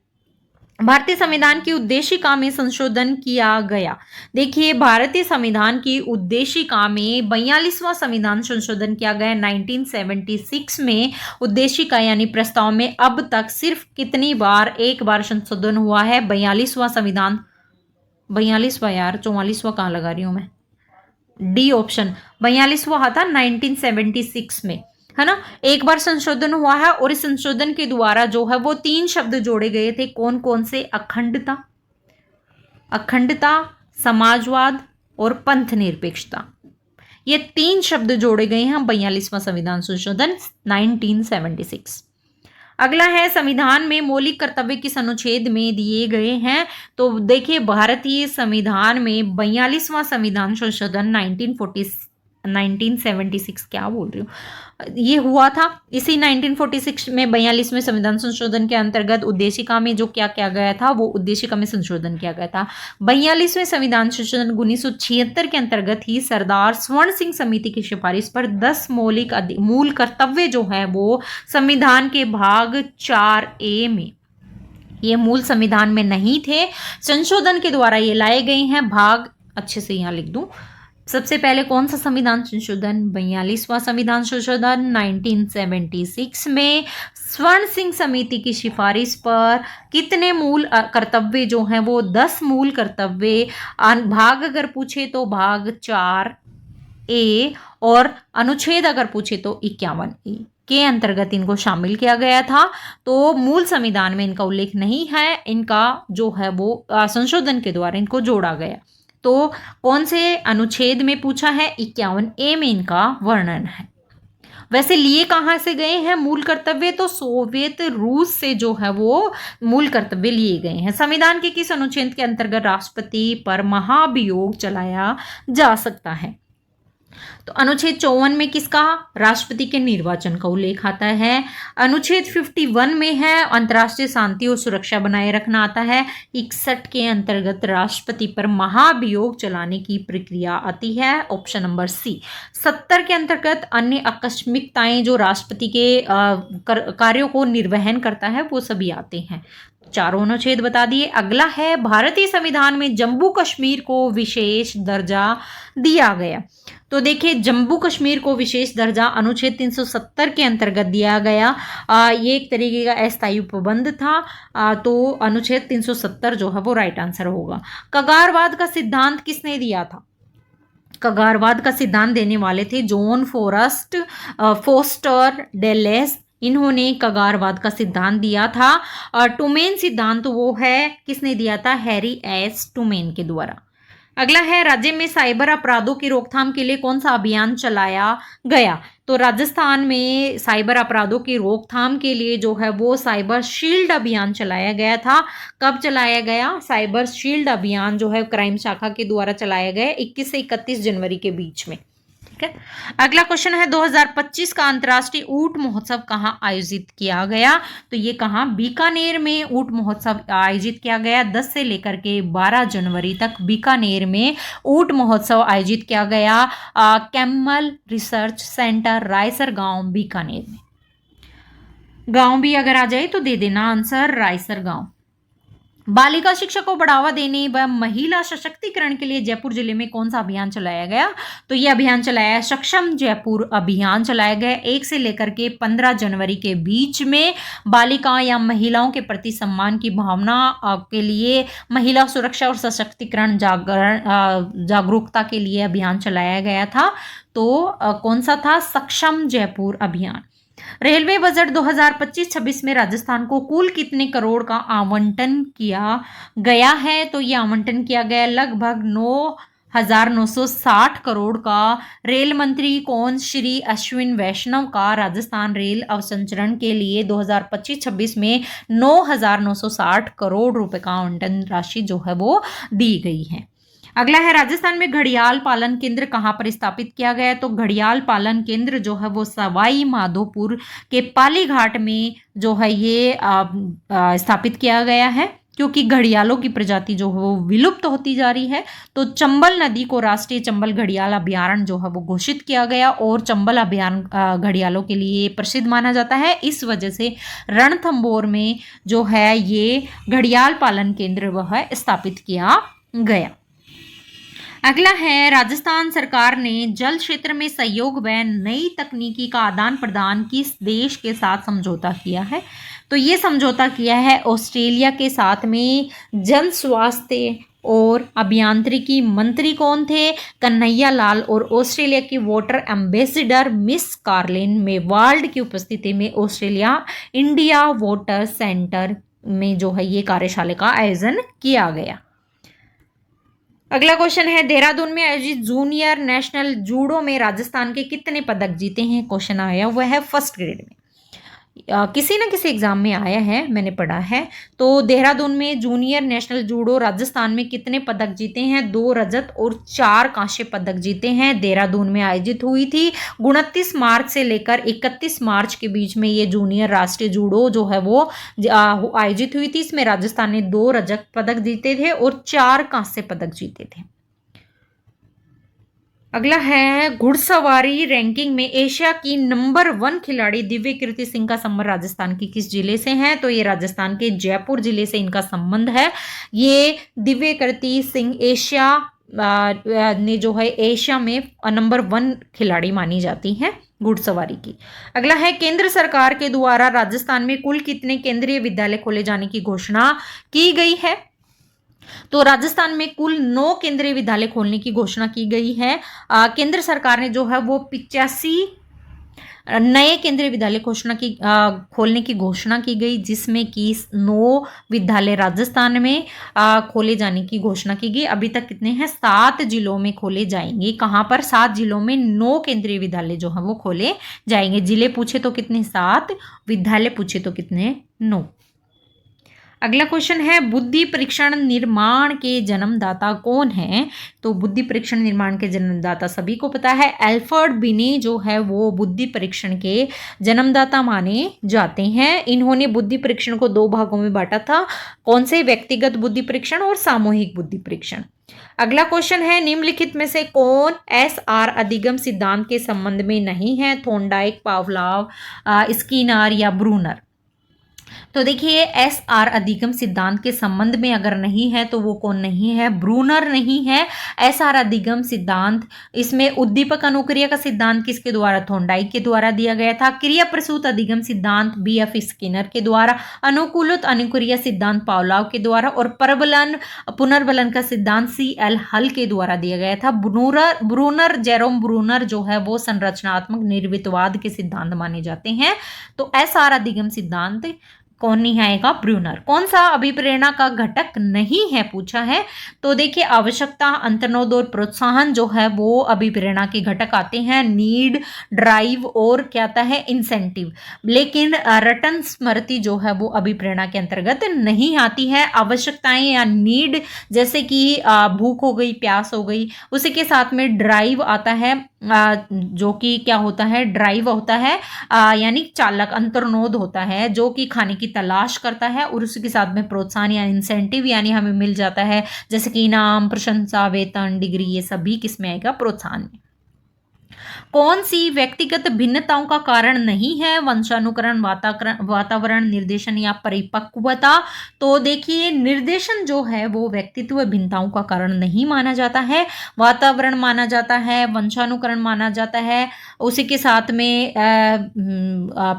भारतीय संविधान की उद्देशिका में संशोधन किया गया। देखिए भारतीय संविधान की उद्देशिका में 42वां संविधान संशोधन किया गया 1976 में। उद्देशिका यानी प्रस्ताव में अब तक सिर्फ कितनी बार? एक बार संशोधन हुआ है। 42वां संविधान, 42वां यार, 44वां कहाँ लगा रही हूं मैं? डी ऑप्शन, 42वां था 1976 में, है ना। एक बार संशोधन हुआ है और इस संशोधन के द्वारा जो है वो 3 शब्द जोड़े गए थे। कौन कौन से? अखंडता, अखंडता, समाजवाद और पंथ निरपेक्षता। ये 3 शब्द जोड़े गए हैं 42वां संविधान संशोधन 1976। अगला है संविधान में मौलिक कर्तव्य किस अनुच्छेद में दिए गए हैं? तो देखिए भारतीय संविधान में 42वां संविधान संशोधन 1976 क्या बोल रही हूँ, ये हुआ था। इसी 1946 में 42वें संविधान संशोधन के अंतर्गत उद्देशिका में जो क्या किया गया था वो उद्देशिका में संशोधन किया गया था। 42वें संविधान संशोधन 1976 के अंतर्गत ही सरदार स्वर्ण सिंह समिति की सिफारिश पर 10 मौलिक मूल कर्तव्य जो है वो संविधान के भाग 4A में, ये मूल संविधान में नहीं थे, संशोधन के द्वारा ये लाए गए हैं। भाग अच्छे से यहाँ लिख दूं। सबसे पहले कौन सा संविधान संशोधन? 42वां संविधान संशोधन 1976 में स्वर्ण सिंह समिति की सिफारिश पर कितने मूल कर्तव्य जो हैं वो 10 मूल कर्तव्य। भाग अगर पूछे तो भाग 4 ए और अनुच्छेद अगर पूछे तो 51A के अंतर्गत इनको शामिल किया गया था। तो मूल संविधान में इनका उल्लेख नहीं है, इनका जो है वो संशोधन के द्वारा इनको जोड़ा गया। तो कौन से अनुच्छेद में पूछा है? 51A में इनका वर्णन है। वैसे लिए कहाँ से गए हैं मूल कर्तव्य? तो सोवियत रूस से जो है वो मूल कर्तव्य लिए गए हैं। संविधान के किस अनुच्छेद के अंतर्गत राष्ट्रपति पर महाभियोग चलाया जा सकता है? तो अनुच्छेद 54 में किसका? राष्ट्रपति के निर्वाचन का उल्लेख आता है। अनुच्छेद 51 में है अंतर्राष्ट्रीय शांति और सुरक्षा बनाए रखना आता है। 61 के अंतर्गत राष्ट्रपति पर महाभियोग चलाने की प्रक्रिया आती है, ऑप्शन नंबर सी। 70 के अंतर्गत अन्य आकस्मिकताएं जो राष्ट्रपति के कार्यों को निर्वहन करता है वो सभी आते हैं। चारों अनुच्छेद बता दिए। अगला है भारतीय संविधान में जम्मू कश्मीर को विशेष दर्जा दिया गया। तो देखिए जम्मू कश्मीर को विशेष दर्जा अनुच्छेद 370 के अंतर्गत दिया गया। ये एक तरीके का अस्थायी उपबंध था। तो अनुच्छेद 370 जो है वो राइट आंसर होगा। कगारवाद का सिद्धांत किसने दिया था? कगारवाद का सिद्धांत देने वाले थे जॉन फोस्टर डेलेस। इन्होंने कगारवाद का सिद्धांत दिया था। टुमेन सिद्धांत वो है किसने दिया था? हैरी एस टुमेन के द्वारा। अगला है राज्य में साइबर अपराधों की रोकथाम के लिए कौन सा अभियान चलाया गया? तो राजस्थान में साइबर अपराधों की रोकथाम के लिए जो है वो साइबर शील्ड अभियान चलाया गया था। कब चलाया गया? साइबर शील्ड अभियान जो है क्राइम शाखा के द्वारा चलाया गया 21 से 31 जनवरी के बीच में। ठीक है। अगला क्वेश्चन है 2025 का अंतर्राष्ट्रीय ऊंट महोत्सव कहाँ आयोजित किया गया? तो ये कहाँ? बीकानेर में ऊंट महोत्सव आयोजित किया गया। 10 से लेकर के 12 जनवरी तक बीकानेर में ऊंट महोत्सव आयोजित किया गया। कैमल रिसर्च सेंटर रायसर गांव बीकानेर में। गांव भी अगर आ जाए तो दे देना आंसर रायसर गांव। बालिका शिक्षा को बढ़ावा देने व महिला सशक्तिकरण के लिए जयपुर जिले में कौन सा अभियान चलाया गया? तो ये अभियान चलाया सक्षम जयपुर अभियान चलाया गया 1 से लेकर के 15 जनवरी के बीच में। बालिका या महिलाओं के प्रति सम्मान की भावना के लिए महिला सुरक्षा और सशक्तिकरण जागरूकता के लिए अभियान चलाया गया था। तो कौन सा था? सक्षम जयपुर अभियान। रेलवे बजट 2025-26 में राजस्थान को कुल कितने करोड़ का आवंटन किया गया है? तो ये आवंटन किया गया लगभग 9,960 करोड़ का। रेल मंत्री कौन? श्री अश्विन वैष्णव का राजस्थान रेल अवसंरचना के लिए 2025-26 में 9,960 करोड़ रुपए का आवंटन राशि जो है वो दी गई है। अगला है राजस्थान में घड़ियाल पालन केंद्र कहाँ पर स्थापित किया गया है? तो घड़ियाल पालन केंद्र जो है वो सवाई माधोपुर के पालीघाट में जो है ये स्थापित किया गया है, क्योंकि घड़ियालों की प्रजाति जो है वो विलुप्त होती जा रही है। तो चंबल नदी को राष्ट्रीय चंबल घड़ियाल अभयारण्य जो है वो घोषित किया गया और चंबल अभयारण्य घड़ियालों के लिए प्रसिद्ध माना जाता है। इस वजह से रणथंभौर में जो है ये घड़ियाल पालन केंद्र वह स्थापित किया गया। अगला है राजस्थान सरकार ने जल क्षेत्र में सहयोग व नई तकनीकी का आदान प्रदान किस देश के साथ समझौता किया है? तो ये समझौता किया है ऑस्ट्रेलिया के साथ में। जन स्वास्थ्य और अभियांत्रिकी मंत्री कौन थे? कन्हैया लाल। और ऑस्ट्रेलिया की वाटर एम्बेसडर मिस कार्लिन मेवाल्ड की उपस्थिति में ऑस्ट्रेलिया इंडिया वाटर सेंटर में जो है ये कार्यशाला का आयोजन किया गया। अगला क्वेश्चन है देहरादून में आयोजित जूनियर नेशनल जूडो में राजस्थान के कितने पदक जीते हैं? क्वेश्चन आया हुआ है फर्स्ट ग्रेड में, किसी न किसी एग्जाम में आया है, मैंने पढ़ा है। तो देहरादून में जूनियर नेशनल जूडो राजस्थान में कितने पदक जीते हैं? 2 रजत और 4 कांस्य पदक जीते हैं। देहरादून में आयोजित हुई थी 29 मार्च से लेकर 31 मार्च के बीच में ये जूनियर राष्ट्रीय जूडो जो है वो आयोजित हुई थी। इसमें राजस्थान ने 2 रजत पदक जीते थे और 4 कांस्य पदक जीते थे। अगला है घुड़सवारी रैंकिंग में एशिया की नंबर 1 खिलाड़ी दिव्य कीर्ति सिंह का संबंध राजस्थान के किस जिले से है? तो ये राजस्थान के जयपुर जिले से इनका संबंध है। ये दिव्य कीर्ति सिंह एशिया ने जो है एशिया में नंबर 1 खिलाड़ी मानी जाती है घुड़सवारी की। अगला है केंद्र सरकार के द्वारा राजस्थान में कुल कितने केंद्रीय विद्यालय खोले जाने की घोषणा की गई है? तो राजस्थान में कुल 9 केंद्रीय विद्यालय खोलने की घोषणा की गई है। केंद्र सरकार ने जो है वो 85 नए केंद्रीय विद्यालय खोलने की घोषणा की गई, जिसमें कि 9 विद्यालय राजस्थान में खोले जाने की घोषणा की गई। अभी तक कितने हैं? 7 जिलों में खोले जाएंगे। कहाँ पर? 7 जिलों में 9 केंद्रीय विद्यालय जो है वो खोले जाएंगे। जिले पूछे तो कितने? 7। विद्यालय पूछे तो कितने? 9। अगला क्वेश्चन है, बुद्धि परीक्षण निर्माण के जन्मदाता कौन है? तो बुद्धि परीक्षण निर्माण के जन्मदाता सभी को पता है, एल्फ्रेड बिने जो है वो बुद्धि परीक्षण के जन्मदाता माने जाते हैं। इन्होंने बुद्धि परीक्षण को 2 भागों में बांटा था। कौन से? व्यक्तिगत बुद्धि परीक्षण और सामूहिक बुद्धि परीक्षण। अगला क्वेश्चन है, निम्नलिखित में से कौन SR अधिगम सिद्धांत के संबंध में नहीं है? थॉर्नडाइक, पावलोव, स्किनर या ब्रूनर। तो देखिए, SR अधिगम सिद्धांत के संबंध में अगर नहीं है तो वो कौन नहीं है? ब्रूनर नहीं है। SR अधिगम सिद्धांत, इसमें उद्दीपक अनुक्रिया का सिद्धांत किसके द्वारा? थॉर्नडाइक के द्वारा दिया गया था। क्रिया प्रसूत अधिगम सिद्धांत BF स्किनर के द्वारा। अनुकूलित अनुक्रिया सिद्धांत पावलोव के द्वारा। और परबलन पुनर्बलन का सिद्धांत CL हल के द्वारा दिया गया था। ब्रूनर, जेरोम ब्रूनर जो है वो संरचनात्मक निर्वितवाद के सिद्धांत माने जाते हैं। तो SR अधिगम सिद्धांत कौन नहीं आएगा? ब्रूनर। कौन सा अभिप्रेरणा का घटक नहीं है पूछा है? तो देखिए, आवश्यकता, अंतर्नोद और प्रोत्साहन जो है वो अभिप्रेरणा के घटक आते हैं। नीड, ड्राइव और क्या आता है? इंसेंटिव। लेकिन रटन स्मृति जो है वो अभिप्रेरणा के अंतर्गत नहीं आती है। आवश्यकताएं या नीड, जैसे कि भूख हो गई, प्यास हो गई, उसी के साथ में ड्राइव आता है, जो कि क्या होता है? ड्राइव होता है यानी चालक, अंतर्नोद होता है जो कि खाने की तलाश करता है। और उसके साथ में प्रोत्साहन या इंसेंटिव यानी हमें मिल जाता है, जैसे कि इनाम, प्रशंसा, वेतन, डिग्री, ये सभी किस में आएगा? प्रोत्साहन में। कौन सी व्यक्तिगत भिन्नताओं का कारण नहीं है? वंशानुकरण, वातावरण, निर्देशन या परिपक्वता। तो देखिए, निर्देशन जो है वो व्यक्तित्व भिन्नताओं का कारण नहीं माना जाता है। वातावरण माना जाता है, वंशानुकरण माना जाता है, उसी के साथ में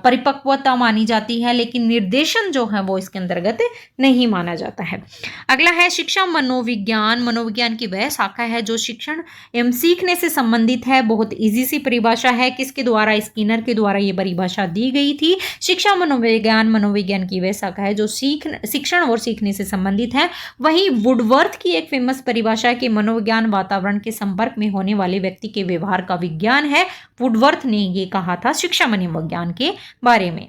परिपक्वता मानी जाती है, लेकिन निर्देशन जो है वो इसके अंतर्गत नहीं माना जाता है। अगला है, शिक्षा मनोविज्ञान। मनोविज्ञान की वह शाखा है जो शिक्षण एवं सीखने से संबंधित है। बहुत इजी सी परिभाषा है। किसके द्वारा? स्किनर के द्वारा ये परिभाषा दी गई थी। शिक्षा मनोविज्ञान, मनोविज्ञान की वह शाखा है जो शिक्षण और सीखने से संबंधित है। वहीं वुडवर्थ की एक फेमस परिभाषा है कि मनोविज्ञान वातावरण के संपर्क में होने वाले व्यक्ति के व्यवहार का विज्ञान है। वुडवर्थ ने ये कहा था शिक्षा मनोविज्ञान के बारे में।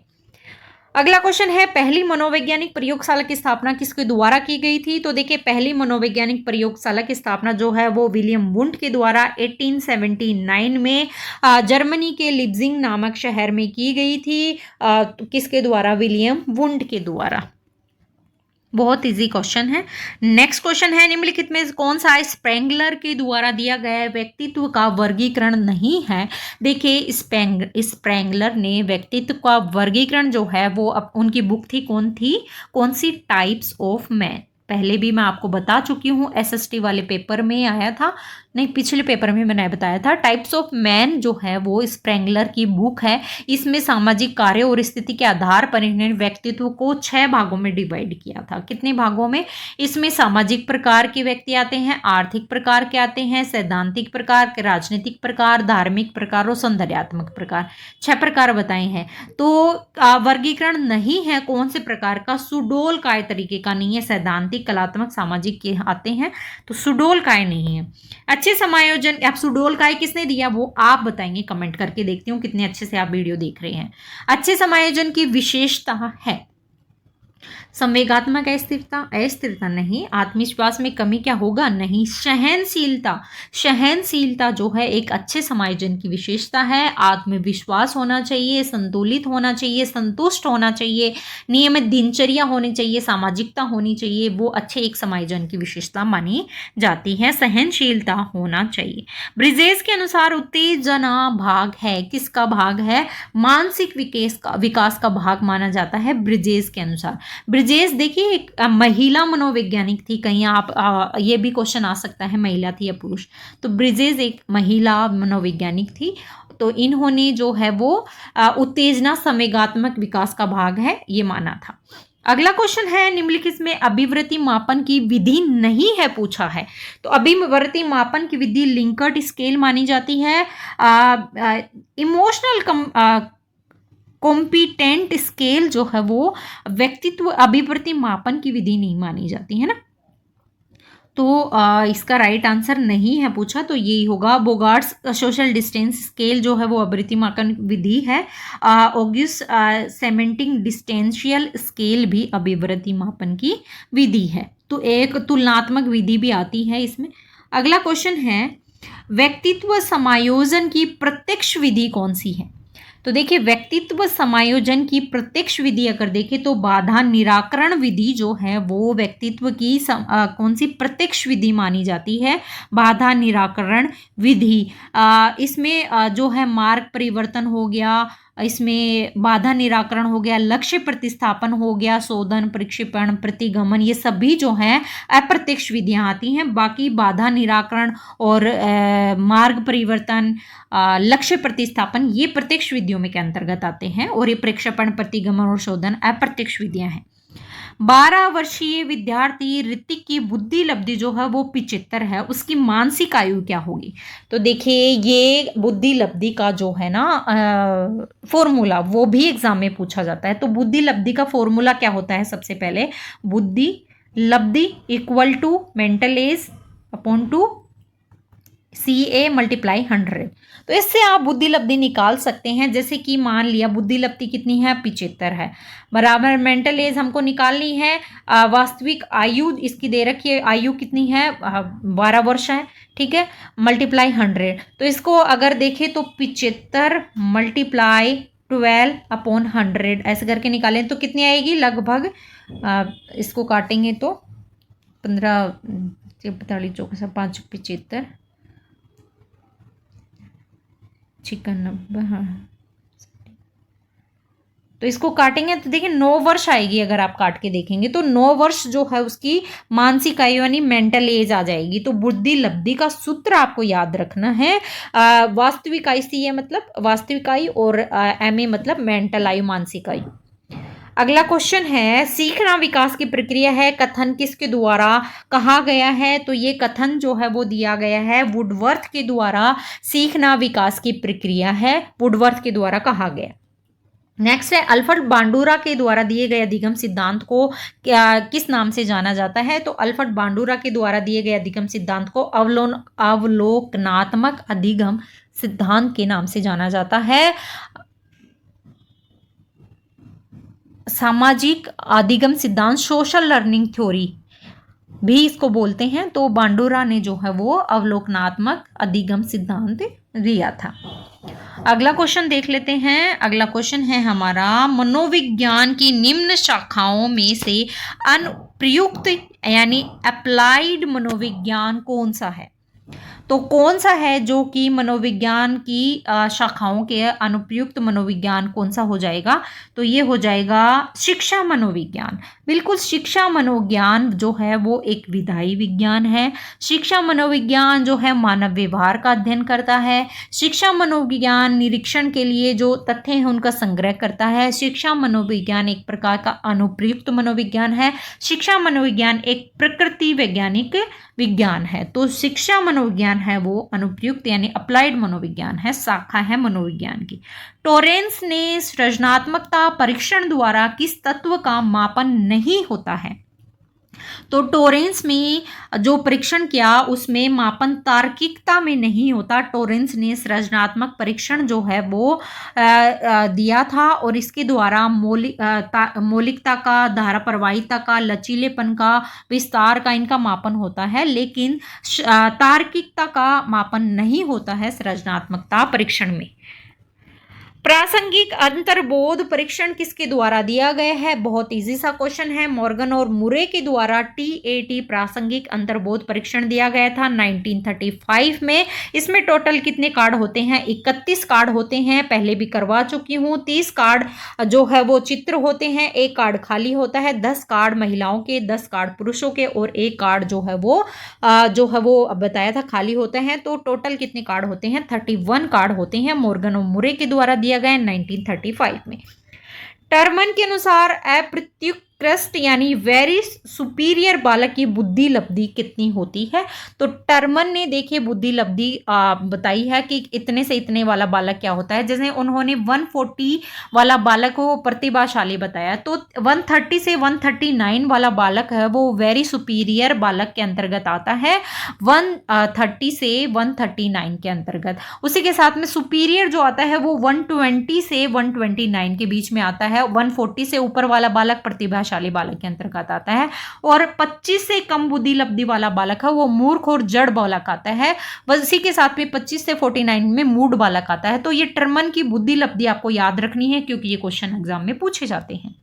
अगला क्वेश्चन है, पहली मनोवैज्ञानिक प्रयोगशाला की स्थापना किसके द्वारा की गई थी? तो देखिए, पहली मनोवैज्ञानिक प्रयोगशाला की स्थापना जो है वो विलियम वुंड के द्वारा 1879 में जर्मनी के लिप्जिंग नामक शहर में की गई थी। किसके द्वारा? विलियम वुंड के द्वारा। बहुत इजी क्वेश्चन है। नेक्स्ट क्वेश्चन है, निम्नलिखित में कौन सा स्प्रेंगलर के द्वारा दिया गया व्यक्तित्व का वर्गीकरण नहीं है? देखिए, स्प्रेंगलर ने व्यक्तित्व का वर्गीकरण जो है वो उनकी बुक थी, कौन सी? Types of man. पहले भी मैं आपको बता चुकी हूँ, SST वाले पेपर में आया था, नहीं पिछले पेपर में मैंने बताया था। टाइप्स ऑफ मैन जो है वो स्प्रेंगलर की बुक है। इसमें सामाजिक कार्य और स्थिति के आधार पर इन्हें व्यक्तित्व को 6 भागों में डिवाइड किया था। कितने भागों में? इसमें सामाजिक प्रकार के व्यक्ति आते हैं, आर्थिक प्रकार के आते हैं, सैद्धांतिक प्रकार के, राजनीतिक प्रकार, धार्मिक प्रकार और सौंदर्यात्मक प्रकार, 6 प्रकार बताए हैं। तो वर्गीकरण नहीं है कौन से प्रकार का? सुडोल काय तरीके का नहीं है। सैद्धांतिक, कलात्मक, सामाजिक के आते हैं, तो सुडोल काय नहीं है। अच्छे समायोजन, अब सुडोल काय किसने दिया वो आप बताएंगे, कमेंट करके देखती हूँ कितने अच्छे से आप वीडियो देख रहे हैं। अच्छे समायोजन की विशेषता है संवेगात्मक अस्थिरता नहीं। आत्मविश्वास में कमी क्या होगा? नहीं। सहनशीलता जो है एक अच्छे समायोजन की विशेषता है। आत्मविश्वास होना चाहिए, संतुलित होना चाहिए, संतुष्ट होना चाहिए, नियमित दिनचर्या होनी चाहिए, सामाजिकता होनी चाहिए, वो अच्छे एक समायोजन की विशेषता मानी जाती है। सहनशीलता होना चाहिए। ब्रिजेस के अनुसार उत्तेजना भाग है, किसका भाग है? मानसिक विकास का भाग माना जाता है ब्रिजेस के अनुसार। ब्रिजेस देखिए एक महिला मनोवैज्ञानिक थी, कहीं आप ये भी क्वेश्चन आ सकता है महिला थी या पुरुष, तो ब्रिजेस एक महिला मनोवैज्ञानिक थी। तो इन्होंने जो है वो उत्तेजना संवेगात्मक विकास का भाग है ये माना था। अगला क्वेश्चन है निम्नलिखित में अभिवृत्ति मापन की विधि नहीं है पूछा है। तो अभिवृत्ति मापन की विधि लिंकर्ट स्केल मानी जाती है। इमोशनल कॉम्पिटेंट स्केल जो है वो व्यक्तित्व अभिवृत्ति मापन की विधि नहीं मानी जाती है ना। तो इसका राइट आंसर नहीं है पूछा, तो यही होगा बोगार्ट्स सोशल डिस्टेंस स्केल जो है वो अभिवृत्ति मापन विधि है। ऑगस्ट सेमेंटिंग डिस्टेंशियल स्केल भी अभिवृत्ति मापन की विधि है। तो एक तुलनात्मक विधि भी आती है इसमें। अगला क्वेश्चन है व्यक्तित्व समायोजन की प्रत्यक्ष विधि कौन सी है। तो देखिए व्यक्तित्व समायोजन की प्रत्यक्ष विधि अगर देखें तो बाधा निराकरण विधि जो है वो व्यक्तित्व की कौन सी प्रत्यक्ष विधि मानी जाती है, बाधा निराकरण विधि। इसमें जो है मार्ग परिवर्तन हो गया, इसमें बाधा निराकरण हो गया, लक्ष्य प्रतिस्थापन हो गया, शोधन प्रक्षेपण प्रतिगमन, ये सभी जो हैं अप्रत्यक्ष विधियां आती हैं। बाकी बाधा निराकरण और मार्ग परिवर्तन, लक्ष्य प्रतिस्थापन ये प्रत्यक्ष विधियों में के अंतर्गत आते हैं, और ये प्रक्षेपण प्रतिगमन और शोधन अप्रत्यक्ष विधियां हैं। 12 वर्षीय विद्यार्थी ऋतिक की बुद्धि लब्धि जो है वो 75 है, उसकी मानसिक आयु क्या होगी। तो देखिए ये बुद्धि लब्धि का जो है ना फॉर्मूला वो भी एग्जाम में पूछा जाता है। तो बुद्धि लब्धि का फॉर्मूला क्या होता है, सबसे पहले बुद्धि लब्धि equal to mental age upon two CA multiply 100। तो इससे आप बुद्धि लब्धि निकाल सकते हैं। जैसे कि मान लिया बुद्धि लब्धि कितनी है 75 है, बराबर मेंटल एज हमको निकालनी है, वास्तविक आयु इसकी दे रखी है, आयु कितनी है 12 वर्ष है, ठीक है, मल्टीप्लाई 100। तो इसको अगर देखें तो 75 मल्टीप्लाई 12 अपॉन 100 ऐसे करके निकालें तो कितनी आएगी, लगभग इसको काटेंगे तो 15 45 चौक 5 75 96, हाँ। तो इसको काटेंगे तो देखिए 9 वर्ष आएगी। अगर आप काट के देखेंगे तो 9 वर्ष जो है उसकी मानसिक आयु यानी मेंटल एज आ जाएगी। तो बुद्धि लब्धि का सूत्र आपको याद रखना है, वास्तविक आयु CA मतलब वास्तविक आयु और MA मतलब मेंटल आयु मानसिक आयु। अगला क्वेश्चन है सीखना विकास की प्रक्रिया है, कथन किसके द्वारा कहा गया है। तो ये कथन जो है वो दिया गया है वुडवर्थ के द्वारा, सीखना विकास की प्रक्रिया है, वुडवर्थ के द्वारा कहा गया। नेक्स्ट है अल्फ्रेड बांडुरा के द्वारा दिए गए अधिगम सिद्धांत को किस नाम से जाना जाता है। तो अल्फ्रेड बांडुरा के द्वारा दिए गए अधिगम सिद्धांत को अवलोकनात्मक अधिगम सिद्धांत के नाम से जाना जाता है। सामाजिक अधिगम सिद्धांत सोशल लर्निंग थ्योरी भी इसको बोलते हैं। तो बांडुरा ने जो है वो अवलोकनात्मक अधिगम सिद्धांत दिया था। अगला क्वेश्चन देख लेते हैं। अगला क्वेश्चन है हमारा मनोविज्ञान की निम्न शाखाओं में से अनुप्रयुक्त यानी अप्लाइड मनोविज्ञान कौन सा है। तो कौन सा है जो कि मनोविज्ञान की शाखाओं के अनुप्रयुक्त मनोविज्ञान कौन सा हो जाएगा। तो ये हो जाएगा शिक्षा मनोविज्ञान। बिल्कुल, शिक्षा मनोविज्ञान जो है वो एक विधायी विज्ञान है। शिक्षा मनोविज्ञान जो है मानव व्यवहार का अध्ययन करता है। शिक्षा मनोविज्ञान निरीक्षण के लिए जो तथ्य हैं उनका संग्रह करता है। शिक्षा मनोविज्ञान एक प्रकार का अनुप्रयुक्त मनोविज्ञान है। शिक्षा मनोविज्ञान एक प्रकृति वैज्ञानिक विज्ञान है। तो शिक्षा मनोविज्ञान है वो अनुप्रयुक्त यानी अप्लाइड मनोविज्ञान है, शाखा है मनोविज्ञान की। टोरेंस ने सृजनात्मकता परीक्षण द्वारा किस तत्व का मापन नहीं होता है। तो टोरेंस में जो परीक्षण किया उसमें मापन तार्किकता में नहीं होता। टोरेंस ने सृजनात्मक परीक्षण जो है वो दिया था और इसके द्वारा मौलिकता का, धारा प्रवाहिता का, लचीलेपन का, विस्तार का इनका मापन होता है, लेकिन तार्किकता का मापन नहीं होता है सृजनात्मकता परीक्षण में। प्रासंगिक अंतर्बोध परीक्षण किसके द्वारा दिया गया है। बहुत इजी सा क्वेश्चन है। मॉर्गन और मुरे के द्वारा TAT प्रासंगिक अंतर्बोध परीक्षण दिया गया था 1935 में। इसमें टोटल कितने कार्ड होते हैं, 31 कार्ड होते हैं, पहले भी करवा चुकी हूँ। 30 कार्ड जो है वो चित्र होते हैं, 1 कार्ड खाली होता है, 10 कार्ड महिलाओं के, 10 कार्ड पुरुषों के और 1 कार्ड जो है वो बताया था खाली होता है। तो टोटल कितने कार्ड होते हैं, 31 कार्ड होते हैं। मॉर्गन और मुरे के द्वारा दिया गया 1935 में। टर्मन के अनुसार अप्रत्युक्त उत्कृष्ट यानी वेरी सुपीरियर बालक की बुद्धि लब्धि कितनी होती है? तो टर्मन ने देखिए बुद्धि लब्धि बताई है कि इतने से इतने वाला बालक क्या होता है। जैसे उन्होंने 140 वाला बालक को प्रतिभाशाली बताया, तो 130 से 139 वाला बालक है वो वेरी सुपीरियर बालक के अंतर्गत आता है, 130 से 139 के अंतर्गत। उसी के साथ में सुपीरियर जो आता है वो 120 से 129 के बीच में आता है। 140 से ऊपर वाला बालक प्रतिभाशाली बालक के अंतर्गत आता है, और 25 से कम बुद्धि लब्धि वाला बालक है वो मूर्ख और जड़ बालक आता है। इसी के साथ में 25 से 49 में मूड बालक आता है। तो ये टर्मन की बुद्धि लब्धि आपको याद रखनी है, क्योंकि ये क्वेश्चन एग्जाम में पूछे जाते हैं।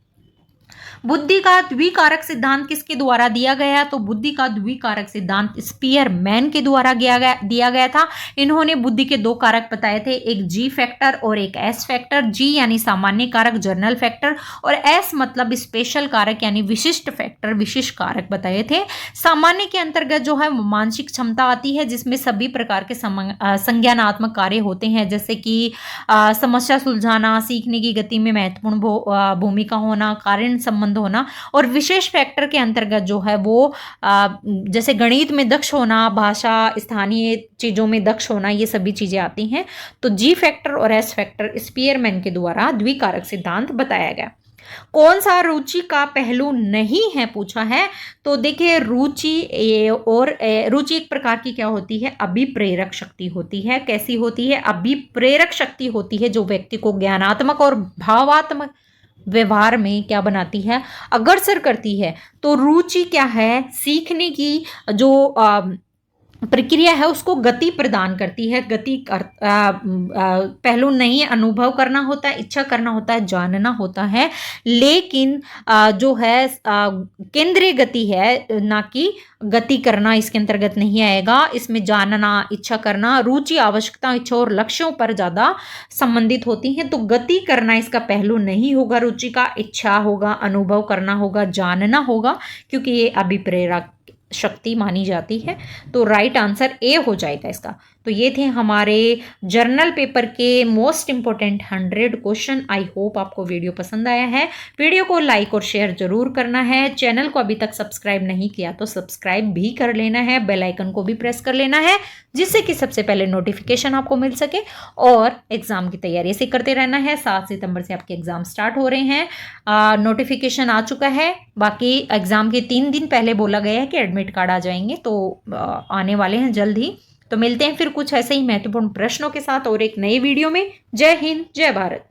बुद्धि का द्विकारक सिद्धांत किसके द्वारा दिया गया? तो बुद्धि का द्विकारक सिद्धांत स्पीयरमैन के द्वारा दिया गया था। इन्होंने बुद्धि के दो कारक बताए थे, एक जी फैक्टर और एक एस फैक्टर। जी यानी सामान्य कारक, जनरल फैक्टर, और एस मतलब स्पेशल कारक यानी विशिष्ट फैक्टर, विशिष्ट कारक बताए थे। सामान्य के अंतर्गत जो है मानसिक क्षमता आती है, जिसमें सभी प्रकार के संज्ञानात्मक कार्य होते हैं, जैसे कि समस्या सुलझाना, सीखने की गति में महत्वपूर्ण भूमिका होना, कारण संबंध होना। और विशेष फैक्टर के अंतर्गत जो है वो जैसे गणित में दक्ष होना, भाषा, स्थानीय चीजों में दक्ष होना, ये सभी चीजें आती हैं। तो जी फैक्टर और एस फैक्टर स्पीयरमैन के द्वारा द्विकारक सिद्धांत बताया गया। कौन सा रुचि का पहलू नहीं है पूछा है? तो देखिए रुचि और रुचि एक प्रकार की क्या होती है? अभिप्रेरक शक्ति होती है। कैसी होती है? अभिप्रेरक शक्ति होती है, जो व्यक्ति को ज्ञानात्मक और भावात्मक व्यवहार में क्या बनाती है? अग्रसर करती है। तो रुचि क्या है? सीखने की जो प्रक्रिया है उसको गति प्रदान करती है। पहलू नहीं, अनुभव करना होता है, इच्छा करना होता है, जानना होता है, लेकिन जो है केंद्रीय गति है, ना कि गति करना इसके अंतर्गत नहीं आएगा। इसमें जानना, इच्छा करना, रुचि, आवश्यकता, इच्छा और लक्ष्यों पर ज्यादा संबंधित होती हैं। तो गति करना इसका पहलू नहीं होगा रुचि का, इच्छा होगा, अनुभव करना होगा, जानना होगा, क्योंकि ये अभिप्रेरक शक्ति मानी जाती है। तो राइट आंसर ए हो जाएगा इसका। तो ये थे हमारे जर्नल पेपर के most important 100 question. I hope आपको वीडियो पसंद आया है। वीडियो को लाइक और शेयर जरूर करना है। चैनल को अभी तक सब्सक्राइब नहीं किया तो सब्सक्राइब भी कर लेना है। बेल आइकन को भी प्रेस कर लेना है, जिससे कि सबसे पहले नोटिफिकेशन आपको मिल सके। और एग्जाम की तैयारी ऐसे करते रहना है। 7 सितंबर से आपके एग्जाम स्टार्ट हो रहे हैं। नोटिफिकेशन आ चुका है। बाकी एग्जाम के 3 दिन पहले बोला गया है कि एडमिट कार्ड आ जाएंगे, तो आने वाले हैं जल्द ही। तो मिलते हैं फिर कुछ ऐसे ही महत्वपूर्ण प्रश्नों के साथ और एक नई वीडियो में। जय हिंद, जय भारत।